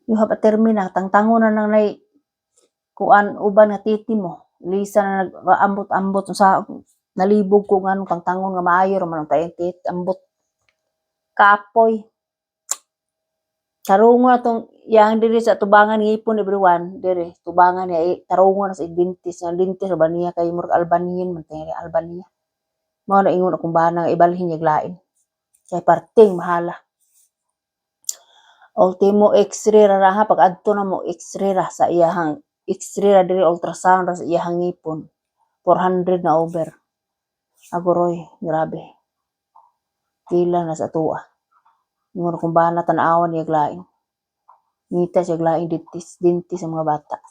Speaker 1: You have a terminate na. Tangtango na nang kuan uban nga titi mo. Lisa na nag-ambot-ambot sa nalibog ko nga tangtangon nga maayo man ang tayong teeth. Ambot. Kapoy. Tarungo na tong yang diri sa tubangan ni ipon everyone diri tubangan niya tarungo na sa dentist nga dentist ba niya kay murag Albanian man tayo Albania mao na ingon akong bana nga ibalhin niya glain kay parting mahala ultimo x-ray ra ha pag adto na mo x-ray ra sa iyahang x-ray ra diri ultrasound ra sa iyahang ngipon 400 na over agoroy grabe pila na sa tuwa ingon akong bana tan-awan niya glain ngita siya glaing dentist sa mga bata.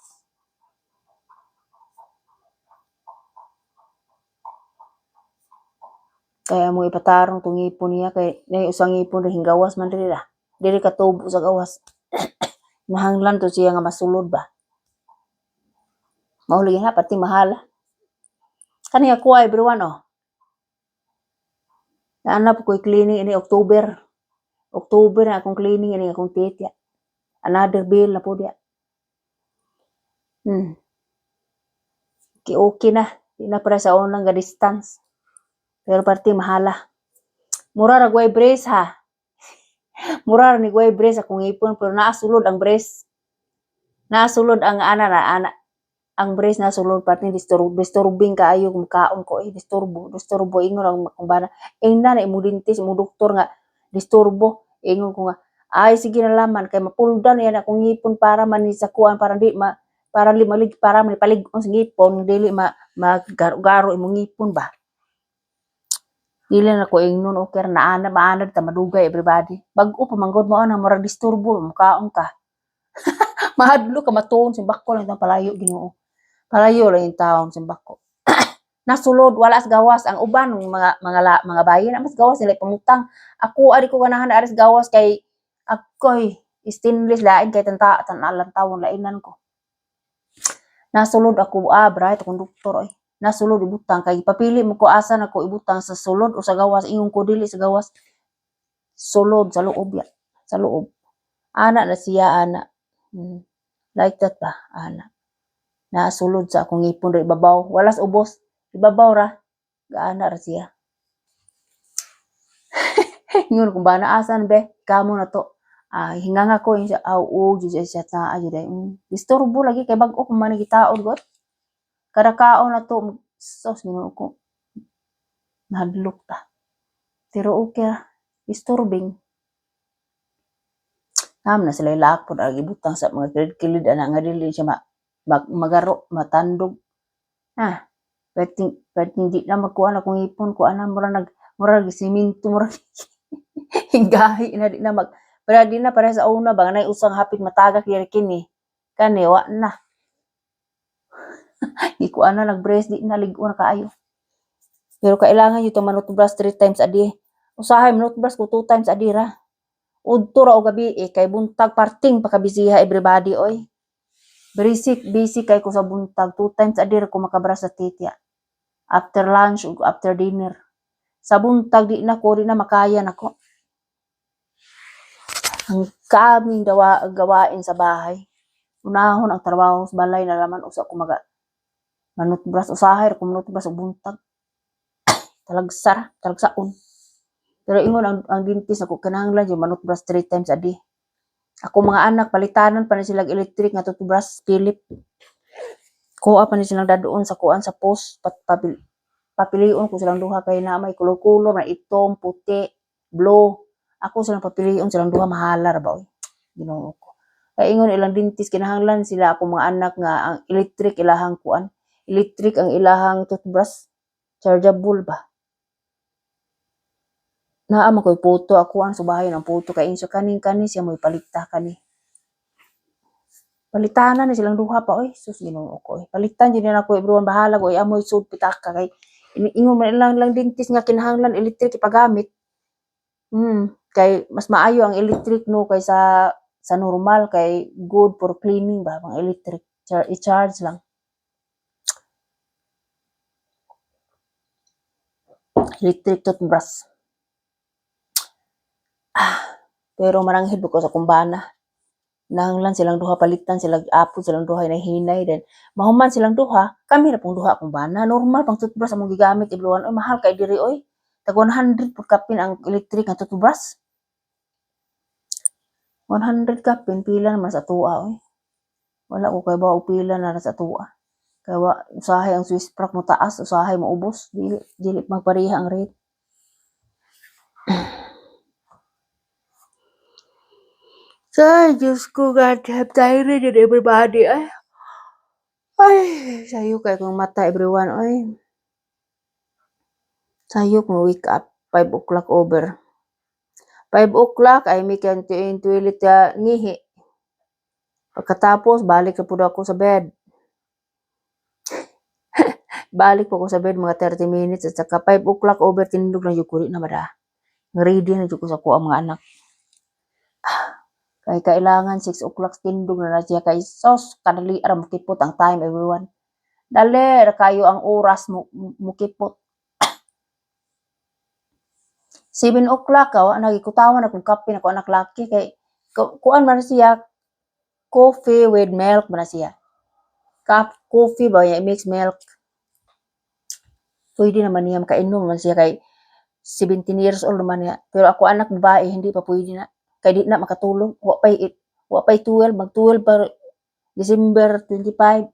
Speaker 1: Kaya mo ipatarong tong ngipon niya kay nay usang ngipon ring gawas man diri ra. Diri katubo sa gawas. Nahanglan to siya nga masulod ba. Mauli ha pati mahal. Kani ako everyone Naanap ko clinic ini October. October na akong clinic ini akong teeth. Another bill na po dia. Okay na. Di na para sa unang ga distance. Pero parti mahala. Mura ra guay brace ha. Mura ra ni guay brace akong ipon pero naasulod ang brace. Naasulod ang ang brace nasulod parti disturbing kaayo kung kaon ko disturbo ingon ang bana. Na imo dentist imo doktor nga disturbo ingon ko nga ay sige na laman kay mapuldan yan akong ngipon para man sa kuan para mapalig ang ngipon dili magaro imong ngipon ba dili na ko ingnon okay na maanad ta madugay everybody bag-o pa manggod mo na murag disturbo mukaon ka mahadlo ka matuon simbako lang itong palayo Ginoo palayo lang yung taong simbako nasulod wala sa gawas ang uban mga bayan mas gawas nila pamutang ako ari ko ganahan aris gawas kay ako'y stainless lain kay tanalang tawon lainan ko nasulod ako bright akong doktor nasulod ibutang kay papili mo ko asa na ko ibutang sa sulod o sa gawas ingon ko dili sa gawas sulod sa loob sa loob ana na siya like that ba ana nasulod sa akong ngipon ra ibabaw walas ubos ibabaw ra gaana ra siya ingon ko ba na asan be kamo na to hinganga ko siya siya na ayo day disturbo lagi kay bag-o ko man gitaod god kada kaon na to sos Ginoo ko nahadlok ta pero okay disturbing na sila ilakod ibutang sa mga kilid ana nga dili siya magaro matandog pwede hindi na magkuha na kung ipon ko ana murag siminto murag hingahi na di na pero di na para sa una ba nay usang hapit matagak diri kini kani wa na di ko ana nag-brace di na ligo na kaayo pero kailangan yung manutubras 3 times a day usahay manutubras ko 2 times a day ra udto ra o gabi kay buntag parting pakabisiha everybody busy kay ko sa buntag 2 times a day ko makabras sa titya after lunch ug after dinner sa buntag di na makaya nako Ang kaming gawain sa bahay. Unahon ang trabaho sa balay na laman usa ko manutbras usahay ko manutbras og buntag. Talagsaon. Pero ingon ang dentist ako kinahanglan yung manutbras 3 times a day. Ako mga anak palitanan pa ni sila electric nga toothbrush Philip. Kuha pa ni silang dadoon sa kuan sa post papilion ko silang duha kay na may kulor-kulor na itom, puti, blue. Ako silang papilion silang duha mahala ra ba oy. Ginoo ko. Kay ingon ilang dentist kinahanglan sila ako mga anak nga ang electric ilahang kuan. Electric ang ilahang toothbrush. Chargeable ba? Naa man koy puto ako ang subahay ng puto kay inso kaning siya mo'y paligta kani. Palitanan na silang duha pa oy. Sus Ginoo ko. Palitan jud na ako everyone bahala ko amoy sud pitaka kay ingon man lang dentist nga kinahanglan electric ipagamit. Kay mas maayo ang electric no kaysa sa normal kay good for cleaning ba ang electric. I-charge lang. Electric toothbrush. Pero maranghid ko sa kumbana. Nanglan silang duha palitan silang apod silang duha na hinay then mahuman silang duha kami na pong duha kumbana normal pang toothbrush among gigamit ibluwan oy mahal kay diri oy tag 100 pud kapin ang electric nga toothbrush 100 kapin pila naman sa tuwa oy wala ko kay ba og pila na sa tuwa kay usahay ang Swiss franc mo taas usahay mo ubos dili magpareha ang rate. Ay, Diyos ko, God have tired and everybody. Ay, sayo kay kung mata everyone. Ay, sayo kung wake up. 5 o'clock over. 5 o'clock ay may toilet ngihi. Pagkatapos, balik na po ako sa bed. Balik po ako sa bed mga 30 minutes at saka 5 o'clock over tinindog na yung kuri na mada. Ready na yung ko sa kuha mga anak. Kay kailangan 6 o'clock tindog na siya kay sos kadali ara mukipot ang time everyone. Dali ra kayo ang oras mukipot. 7 o'clock awa nagikutawan akong kape na ko anak laki kay kuan man siya coffee with milk man siya. Coffee ba ya mix milk. Pwede naman niya makainom man siya kay 17 years old naman niya. Pero ako anak babae hindi pa pwede na. Kay di na makatulog. Wa pay 12 mag 12 pa December 25.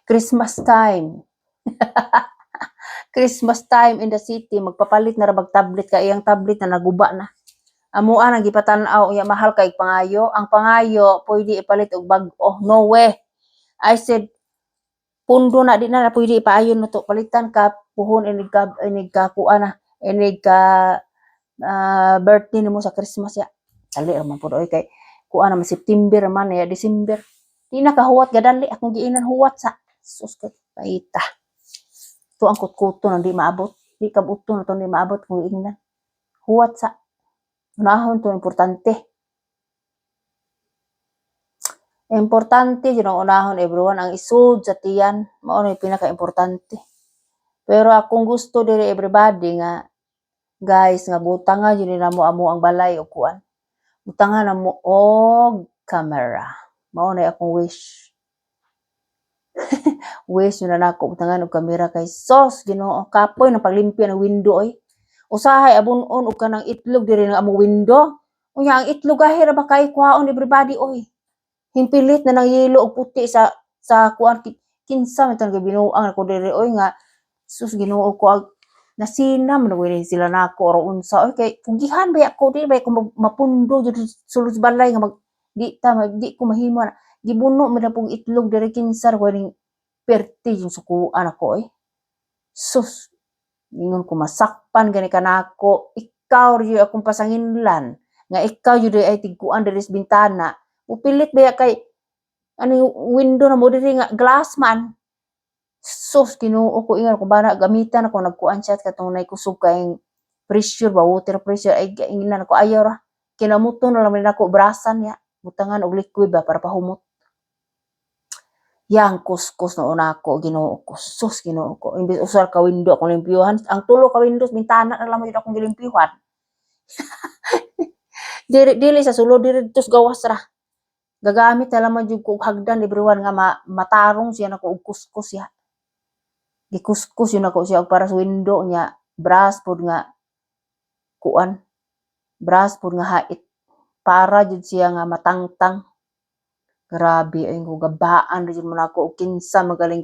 Speaker 1: Christmas time. Christmas time in the city magpapalit na ra bag tablet kay iyang tablet na naguba na. Amuan ang gipatan-aw iya mahal kay pangayo. Ang pangayo pwede ipalit og bag-o. No way. I said pundo na di na pwede ipaayon na to palitan ka puhon inig ka kuan na inig ka birthday nimo sa Christmas ya. Dali ra man pud oy kay kuan na September man ya December. Di na kahuwat gadali akong giinan huwat sa sus ka paita. To ang kutkuto nang di maabot. Di kabuto na to di maabot kung ingnan. Huwat sa. Unahon to importante. Importante yun ang unahon everyone. Ang isud sa tiyan. Mao na pinaka-importante. Pero akong gusto diri everybody nga guys nga butangan yun na mo amo ang balay o kuan. Butangan na mo og camera. Mao na akong wish. Wish yun na nako butangan og kamera kay sos Ginoo kapoy ng paglimpyo ng window oy. Usahay abunon og kanang itlog diri nga among window. Unya ang itlog gahi ra ba kay kuhaon everybody oy. Himpilit na ng yelo og puti sa kuan kinsa man tan binuang ako diri oy nga sus Ginoo ko nasinam na wala sila nako or unsa oy kay pugihan ba ako diri ba ko mapundo jud sulod balay nga di ko mahimo na gibuno man pug itlog diri kinsa ko ning perti yung sukuan ako eh. Sus, ingon ko masakpan gani kanako, ikaw ri akong pasanginlan, nga ikaw yun ay tigkuan diri sa bintana. Upilit ba kay ano window na mo diri nga glass man. Sus, Ginoo ko ingon ko bana gamitan ako nagkuan siya katong naikusog kay pressure ba water pressure ay ingnan ko ayaw ra. Kinamuton na lang nako brasan ya, butangan og liquid ba para pahumot. Yang kuskus na una ko Ginoo ko sus Ginoo ko imbes usar ka window akong limpyuhan ang tulo ka windows bintana na lang mo akong gilimpyuhan Dili sa sulod diri dito sa gawas ra. Gagamit na lamang jud ko og hagdan everyone nga matarong siya nako og kuskus siya. Gikuskus yun ako siya og para sa window niya. Brass pod nga kuan. Brass pod nga hait. Para jud siya nga matangtang. Grabe ay ko gabaan ra jud mo nako og kinsa magaling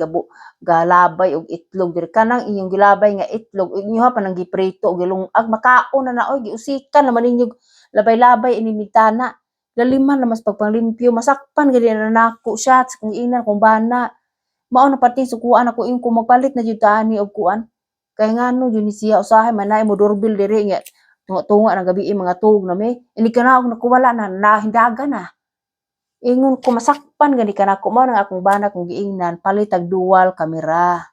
Speaker 1: galabay og itlog diri kanang inyong gilabay nga itlog inyo pa nang giprito og gilungag makaon na na oy giusikan naman ninyo labay-labay ini mitana. Laliman na mas pagpanglimpyo masakpan gid na nako siya kung inan kung bana. Mao na pati sukuan ako ing kung magpalit na jud ta ani og kuan. Kay ngano jud ni siya usahay man naay mo doorbell diri nga tunga-tunga na gabi mga tuog na mi. Ini kana og nakuwala na nahindagan na. Ingon ko masakpan gani ka nako mao nang akong bana kong giingnan palit tag dual kamera.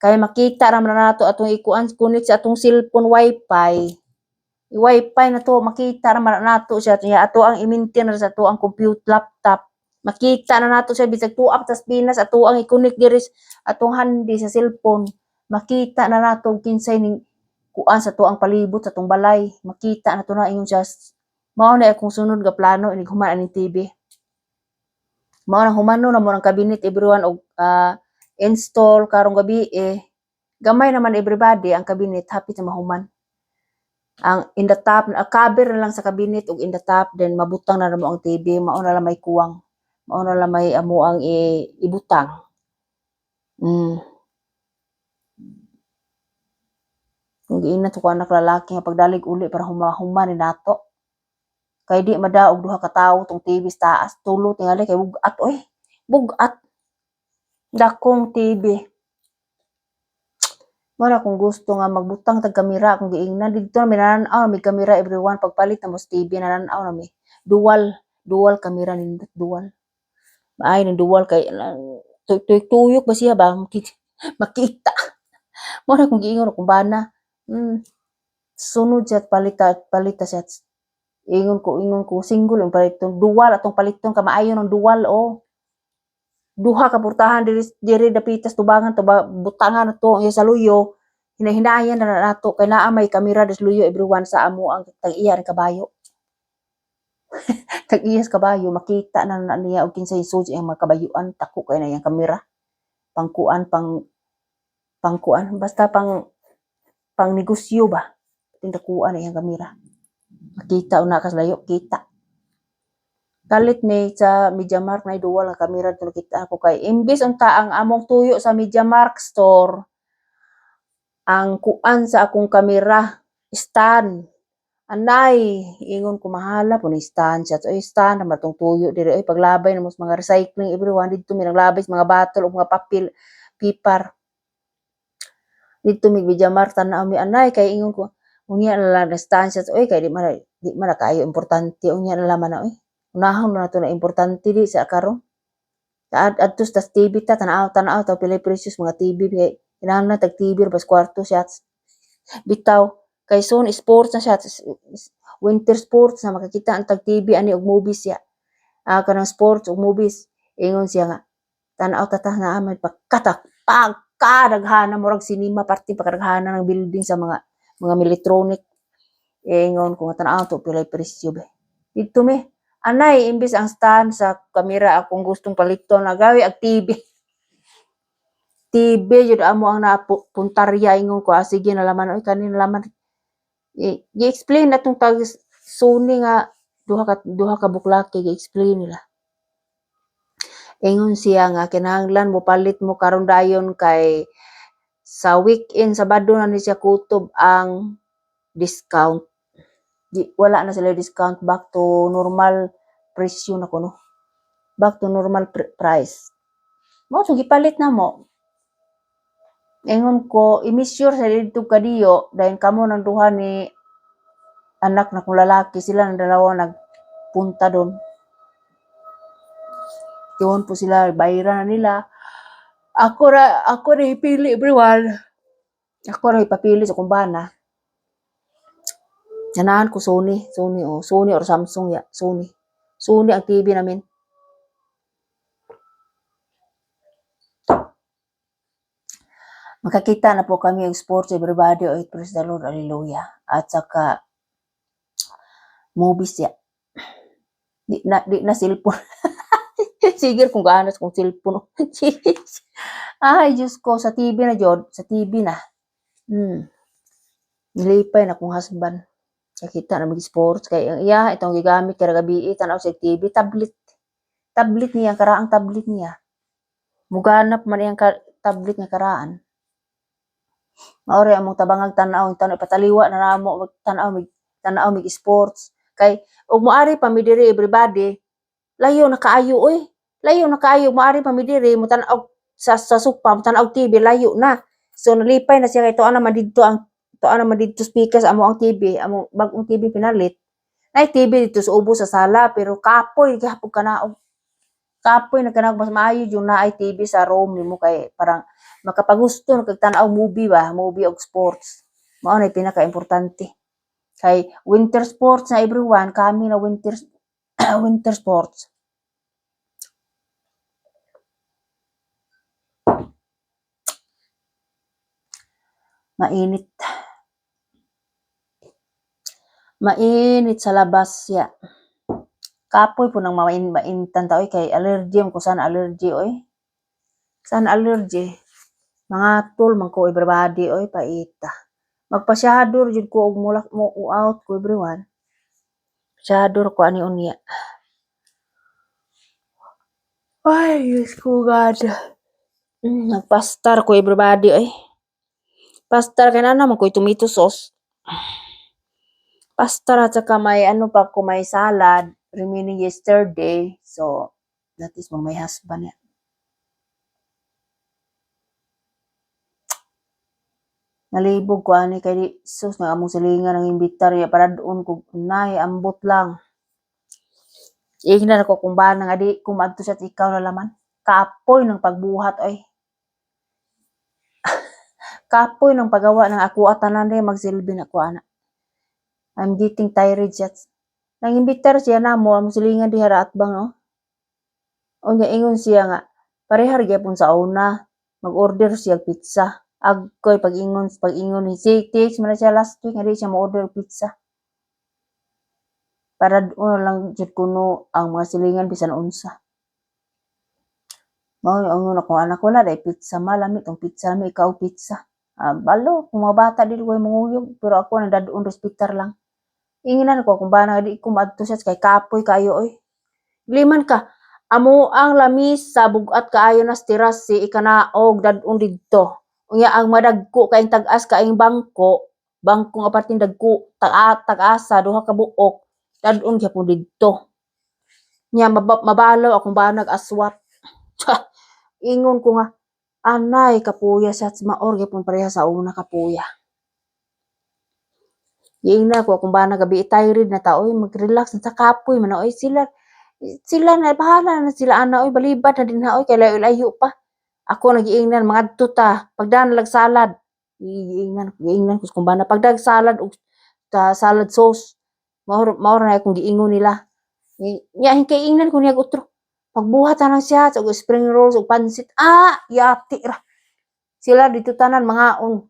Speaker 1: Kay makita ra man nato atong ikuan connect sa atong cellphone wifi. I-wifi na to makita ra man nato siya ato ang i-maintain sa ato ang computer laptop. Makita na nato siya bisag tuap tas pinas ato ang i-connect diri atong handi sa cellphone. Makita na nato kinsay ning kuan sa ato ang palibot sa atong balay. Makita na to na ingon siya. Mao na akong sunod nga plano inig human aning TV. Mao nang humano na mo ang cabinet everyone og install karong gabi gamay naman everybody ang cabinet hapit na mahuman. Ang in the top cover na lang sa cabinet og in the top then mabutang na mo ang TV mao na lang may kuwang. Mao na lang may amo ang ibutang. Kung giingnan ko anak lalaki nga pagdalig uli para humahuman ni nato. Kay di madaog duha ka tawo tong TV sa taas tulo tingali kay bugat oy. Bugat. Dakong TV. Mara kung gusto nga magbutang tag kamera kung giingnan didto na minanaw may kamera everyone pagpalit na mo sa TV nananaw na mi. Dual kamera nindot dual. Maay ning dual kay tuyok ba siya ba makita. Mara kung giingon kung bana. Sunod siya palita siya. Ingon ko single ang paliton dual atong paliton ka maayo ng dual duha ka portahan diri dapitas tubangan to butangan na to sa luyo hinahinayan na nato kay naa may kamera des luyo everyone sa amo ang tag-iya ring kabayo. Tag-iya sa kabayo makita na niya og kinsay susi ang mga kabayuan tako kay na yang kamera. Pangkuan basta pang negosyo ba. Tindakuan na yang kamera. Makita una ka sa layo kita. Kalit ni sa MediaMarkt na duwal nga kamera to nakita ako kay imbis unta ang among tuyo sa MediaMarkt store ang kuan sa akong kamera stand anay ingon ko mahala po ni stand siya so stand na matong tuyo diri ay paglabay na mas mga recycling everyone dito mi naglabay sa mga bottle o mga papel pipar dito mi MediaMarkt tanaw mi anay kay ingon ko unya na lang stand siya oy kay di man kayo importante unya na laman na oy unahon na to na importante di sa karon. Adto sa TV ta tanaw ta pila precious mga TV kay kinahanglan tag TV bas kwarto siya. Bitaw kay soon sports na siya winter sports na makakita ang tag TV ani og movies siya. Kanang sports og movies ingon siya nga tanaw ta na amay pagkatak pagkadaghana murag cinema party pagkadaghana ng building sa mga electronic. Ingon ko nga tanaw to pila presyo be. Dito mi anay imbis ang stand sa kamera akong gustong paliton nagawi ag TV. TV jud amo ang napuntarya ingon ko sige na laman oy kanin laman. I-explain na tong tag Sony nga duha ka buklake gi-explain nila. Ingon siya nga kinahanglan mo palit mo karon dayon kay sa weekend Sabado na ni siya kutob ang discount. Wala na sila discount back to normal presyo na kuno. Back to normal price. Mo so gipalit na mo. Ingon ko i-measure sa dito kadiyo dahil kamo nang duha ni anak na kong lalaki sila ng dalawa nagpunta doon. Doon po sila bayaran na nila. Ako na ipili everyone. Ako na ipapili sa kumbana. Ganahan ko Sony or Samsung ya, Sony. Sony ang TV namin. Makakita na po kami yung sports everybody praise the Lord, hallelujah. At saka movies ya. Di na cellphone. Sige kung ganas kung cellphone. Ay, Diyos ko, sa TV na jud, sa TV na. Nilipay na kong husband. Nakita na mag-sports kay iya itong gigamit kay gabi tanaw sa TV, tablet. Tablet niya, karaang tablet niya. Muganap man iyang tablet nga karaan. Maori among tabangag tanaw ipataliwa na namo tanaw mig sports. Kay ug moari pa mi diri everybody, layo na kaayo oy. Layo na kaayo moari pa mi diri mo tan-aw sa sofa, mo tan-aw TV layo na. So nalipay na siya kay tuwa naman didto speakers amo ang TV, amo bag-ong TV pinalit. Nay TV dito sa ubo sa sala pero kapoy gihapon kanaog. Kapoy na kanang mas maayo jud na ay TV sa room nimo kay parang makapagusto na kag tan-aw movie ba, movie og sports. Mao na pinaka-importante. Kay winter sports na everyone, kami na winter winter sports. Mainit. Mainit sa labas ya. Kapoy po nang mainitan ta oy kay allergy ko sana allergy oy. Sana allergy. Mga tol man ko everybody oy paita. Magpasyador jud ko og mulak mo out ko everyone. Syador ko ani unya. Ay, Diyos ko God. Nagpastar ko everybody oy. Pastar kay na naman ko tomato sauce. Pastar at saka may ano pa ko may salad remaining yesterday. So, that is my husband ya. Nalibog ko ani kay sus na among silingan ang imbitar ya para doon ko nay ambot lang. Ignan ako kung ba nang adi kumadto sa ikaw na laman. Kapoy ng pagbuhat oy. Kapoy ng paggawa ng ako at tanan magsilbi na ko ana. I'm getting tired yet. Nang imbitar siya na mo among silingan diha at bang oh. Unya ingon siya nga parehar gyapon sa una mag-order siya pizza. Agkoy pag-ingon ni text man siya last week nga di siya mo-order pizza. Para doon lang jud kuno ang mga silingan bisan unsa. Mao ang ako anak wala day pizza malami tong pizza mi ikaw pizza. Balo kung mga bata dili ko manguyog pero ako nagdaduon hospital lang. Inginan ko kung bana di ko maadto siya kay kapoy kayo oy. Liman ka amo ang lamis sa bugat kaayo nas tiras si ikanaog dadun didto. Unya ang madagko kay tag-as kaayong bangko nga parting dagko tag-asa duha ka buok dadun gyapon didto. Nya mabalaw akong banag aswat. Ingon ko nga anay kapuya sa maor gyapon pareha sa una kapuya. Giingna ko kung bana gabi tired na ta oy mag-relax na sa kapoy man oy sila na bahala na sila ana oy balibad na dinha oy kay layo pa. Ako nagiingnan mangadto ta pagdaan lag salad. Giingnan ko kung bana pagdag salad og salad sauce. Mao na akong giingon nila. Nya kay ingnan ko niya utro. Pagbuhat na siya og spring rolls og pansit. Yati ra. Sila dito tanan mangaon.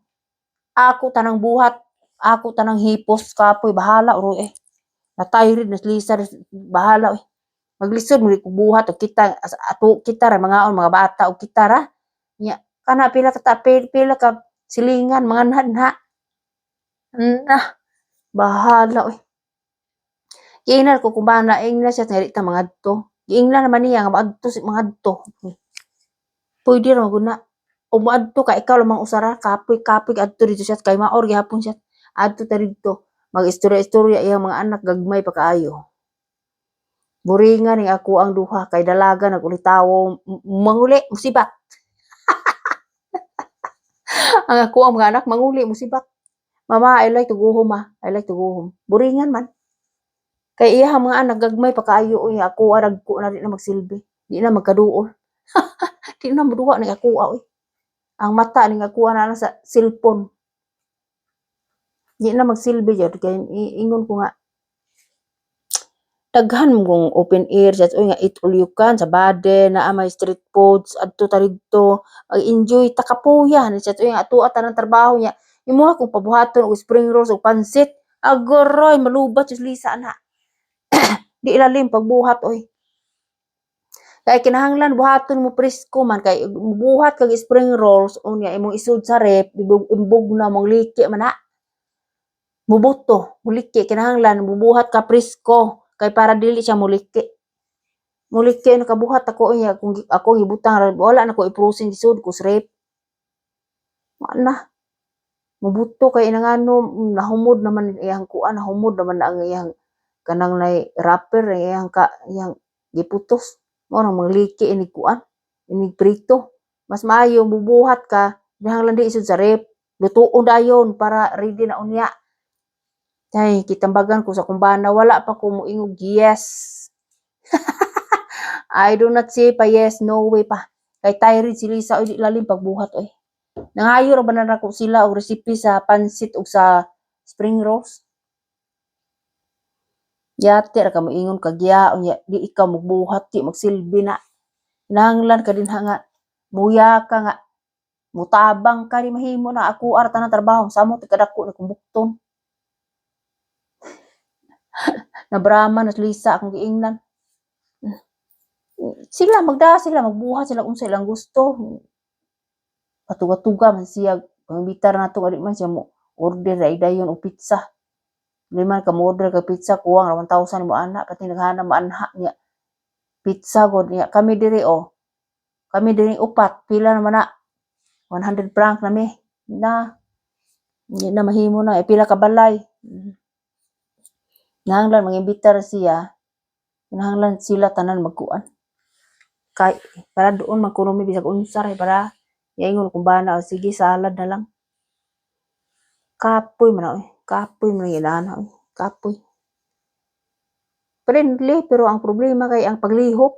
Speaker 1: Ako tanang buhat, ako tanang hipos kapoy bahala uro eh. Na-tired na lisa bahala eh. Maglisod mo ko buhat og kita ato kita ra mangaon mga bata og kita ra. Nya kana pila ka silingan mga nanha. Bahala eh. Giingnan ko kung bana ingnan siya nga di ta mangadto. Giingnan naman niya nga mangadto. Pwede ra guna. O moadto ka ikaw lamang usara kapoy adto dito siya kay maor gihapon siya. Adto ta dito. Mag-istorya-istorya iyang mga anak gagmay pa kaayo. Buringan ni ako ang duha kay dalaga nagulitawo manguli musibat. Ang ako ang mga anak manguli musibat. Mama, I like to go home I like to go home. Buringan man. Kay iya mga anak gagmay pa kaayo uy ako aragko na di na magsilbi. Di na magkaduol. Di na moduwa ni ako uy. Ang mata ni ako na sa cellphone. Di na magsilbi jud kay ingon ko nga daghan mong open air just nga eat all you can sa Baden na may street foods adto ta didto mag-enjoy ta kapuya ni sa nga ato ng trabaho niya imo akong pabuhaton og spring rolls og pansit agoroy malubat jud lisa na Di ilalim pagbuhat oy. Kay kinahanglan buhaton mo presko man kay buhat kag spring rolls unya imong isud sa ref imbog na mong liki man na. Mubuto, muliki kinahanglan bubuhat ka presko kay para dili siya muliki. Muliki nakabuhat ako unya kung ako gibutang wala na ko i-frozen isud ko sa ref. Ana, mubuto kay inangano nahumod naman iyang kuan, nahumod naman na ang iyang kanang nay wrapper iyang giputos. Mao nang mangliki ini kuan, ini prito. Mas maayo bubuhat ka kinahanglan di isud sa ref. Lutuon dayon para ready na unya. Ay, kitambagan ko sa kumbana wala pa ko moingog yes. I do not say pa yes, no way pa. Kay tired si Lisa oy di lalim pagbuhat oy. Nangayo ra ba na nako sila og recipe sa pansit ug sa spring rolls? Yate ra ka moingon kag ya unya di ikaw magbuhat di magsilbi na. Kinahanglan ka dinha nga muya ka nga mutabang ka di mahimo na ako ara tanang trabaho samo ti kadako na kumbukton. Nabrama na si Lisa akong giingnan. Sila magbuhat sila unsa ilang gusto. Patuga-tuga man siya pangbitar nato adi man siya mo order ay dayon og pizza. Di man ka mo order kag pizza kuwang ra 1,000 mo ana pati naghanam maanha niya. Pizza gud niya kami diri oh. Kami diri upat pila naman na 100 franc nami. Na di na mahimo na pila ka balay. Kinahanglan mangimbitar siya. Kinahanglan sila tanan magkuan. Kay para doon magkurumi bisag unsa ray para yaingon kumbana o sige salad na lang. Kapoy man oy, kapoy man inana oy, kapoy. Friendly pero ang problema kay ang paglihok.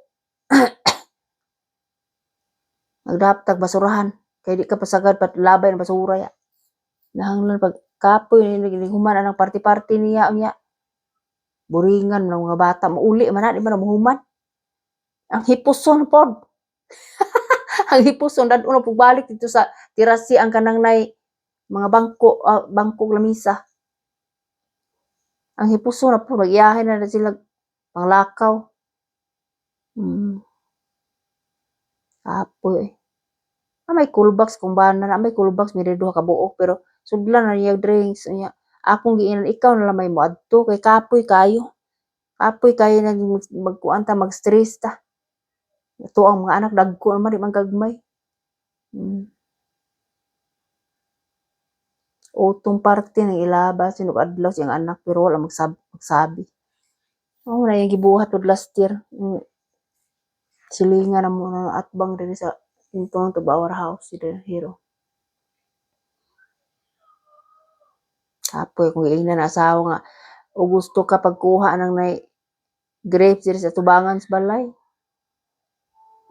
Speaker 1: Magdapat basurahan kay di ka pasagad pat labay ng basura ya. Nahanglan pag kapoy ni human anang party-party niya unya. Buringan ng mga bata mauli man na di man mahuman. Ang hipuson pod. Ang hipuson dadto na pagbalik dito sa tirasi ang kanang nay mga bangko lamisa. Ang hipuson na po magiyahin na sila panglakaw. Apoy. May cool box kung bana na may cool box may duha ka buok pero sudlan na niya drinks niya. Akong giinan ikaw na lang may moadto kay kapoy kayo. Kapoy kayo nag magkuan ta mag-stress ta. Ito ang mga anak dagko naman di man gagmay. Utong parte ng ilabas sinog adlaw siyang anak pero wala magsabi. Oh, na yung gibuhat od last year. Silingan na mo na atbang diri sa in front of our house si the hero. Kapoy kung giingnan na asawa nga o gusto ka pagkuha nang nay grapes diri sa tubangan sa balay.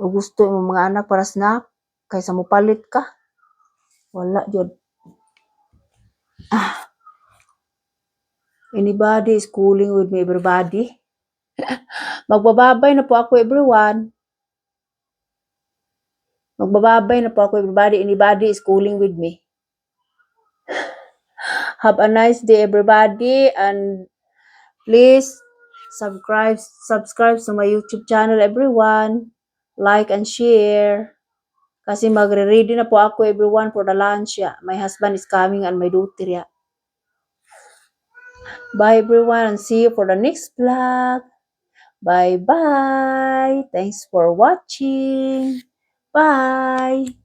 Speaker 1: O gusto mo mga anak para snack kaysa mo palit ka. Wala jud. Anybody is cooling with me everybody. Magbababay na po ako everyone. Magbababay na po ako everybody. Anybody is cooling with me. Have a nice day everybody and please subscribe to my YouTube channel everyone. Like and share. Kasi magre-ready na po ako everyone for the lunch ya. My husband is coming and my daughter ya. Bye everyone and see you for the next vlog. Bye bye. Thanks for watching. Bye.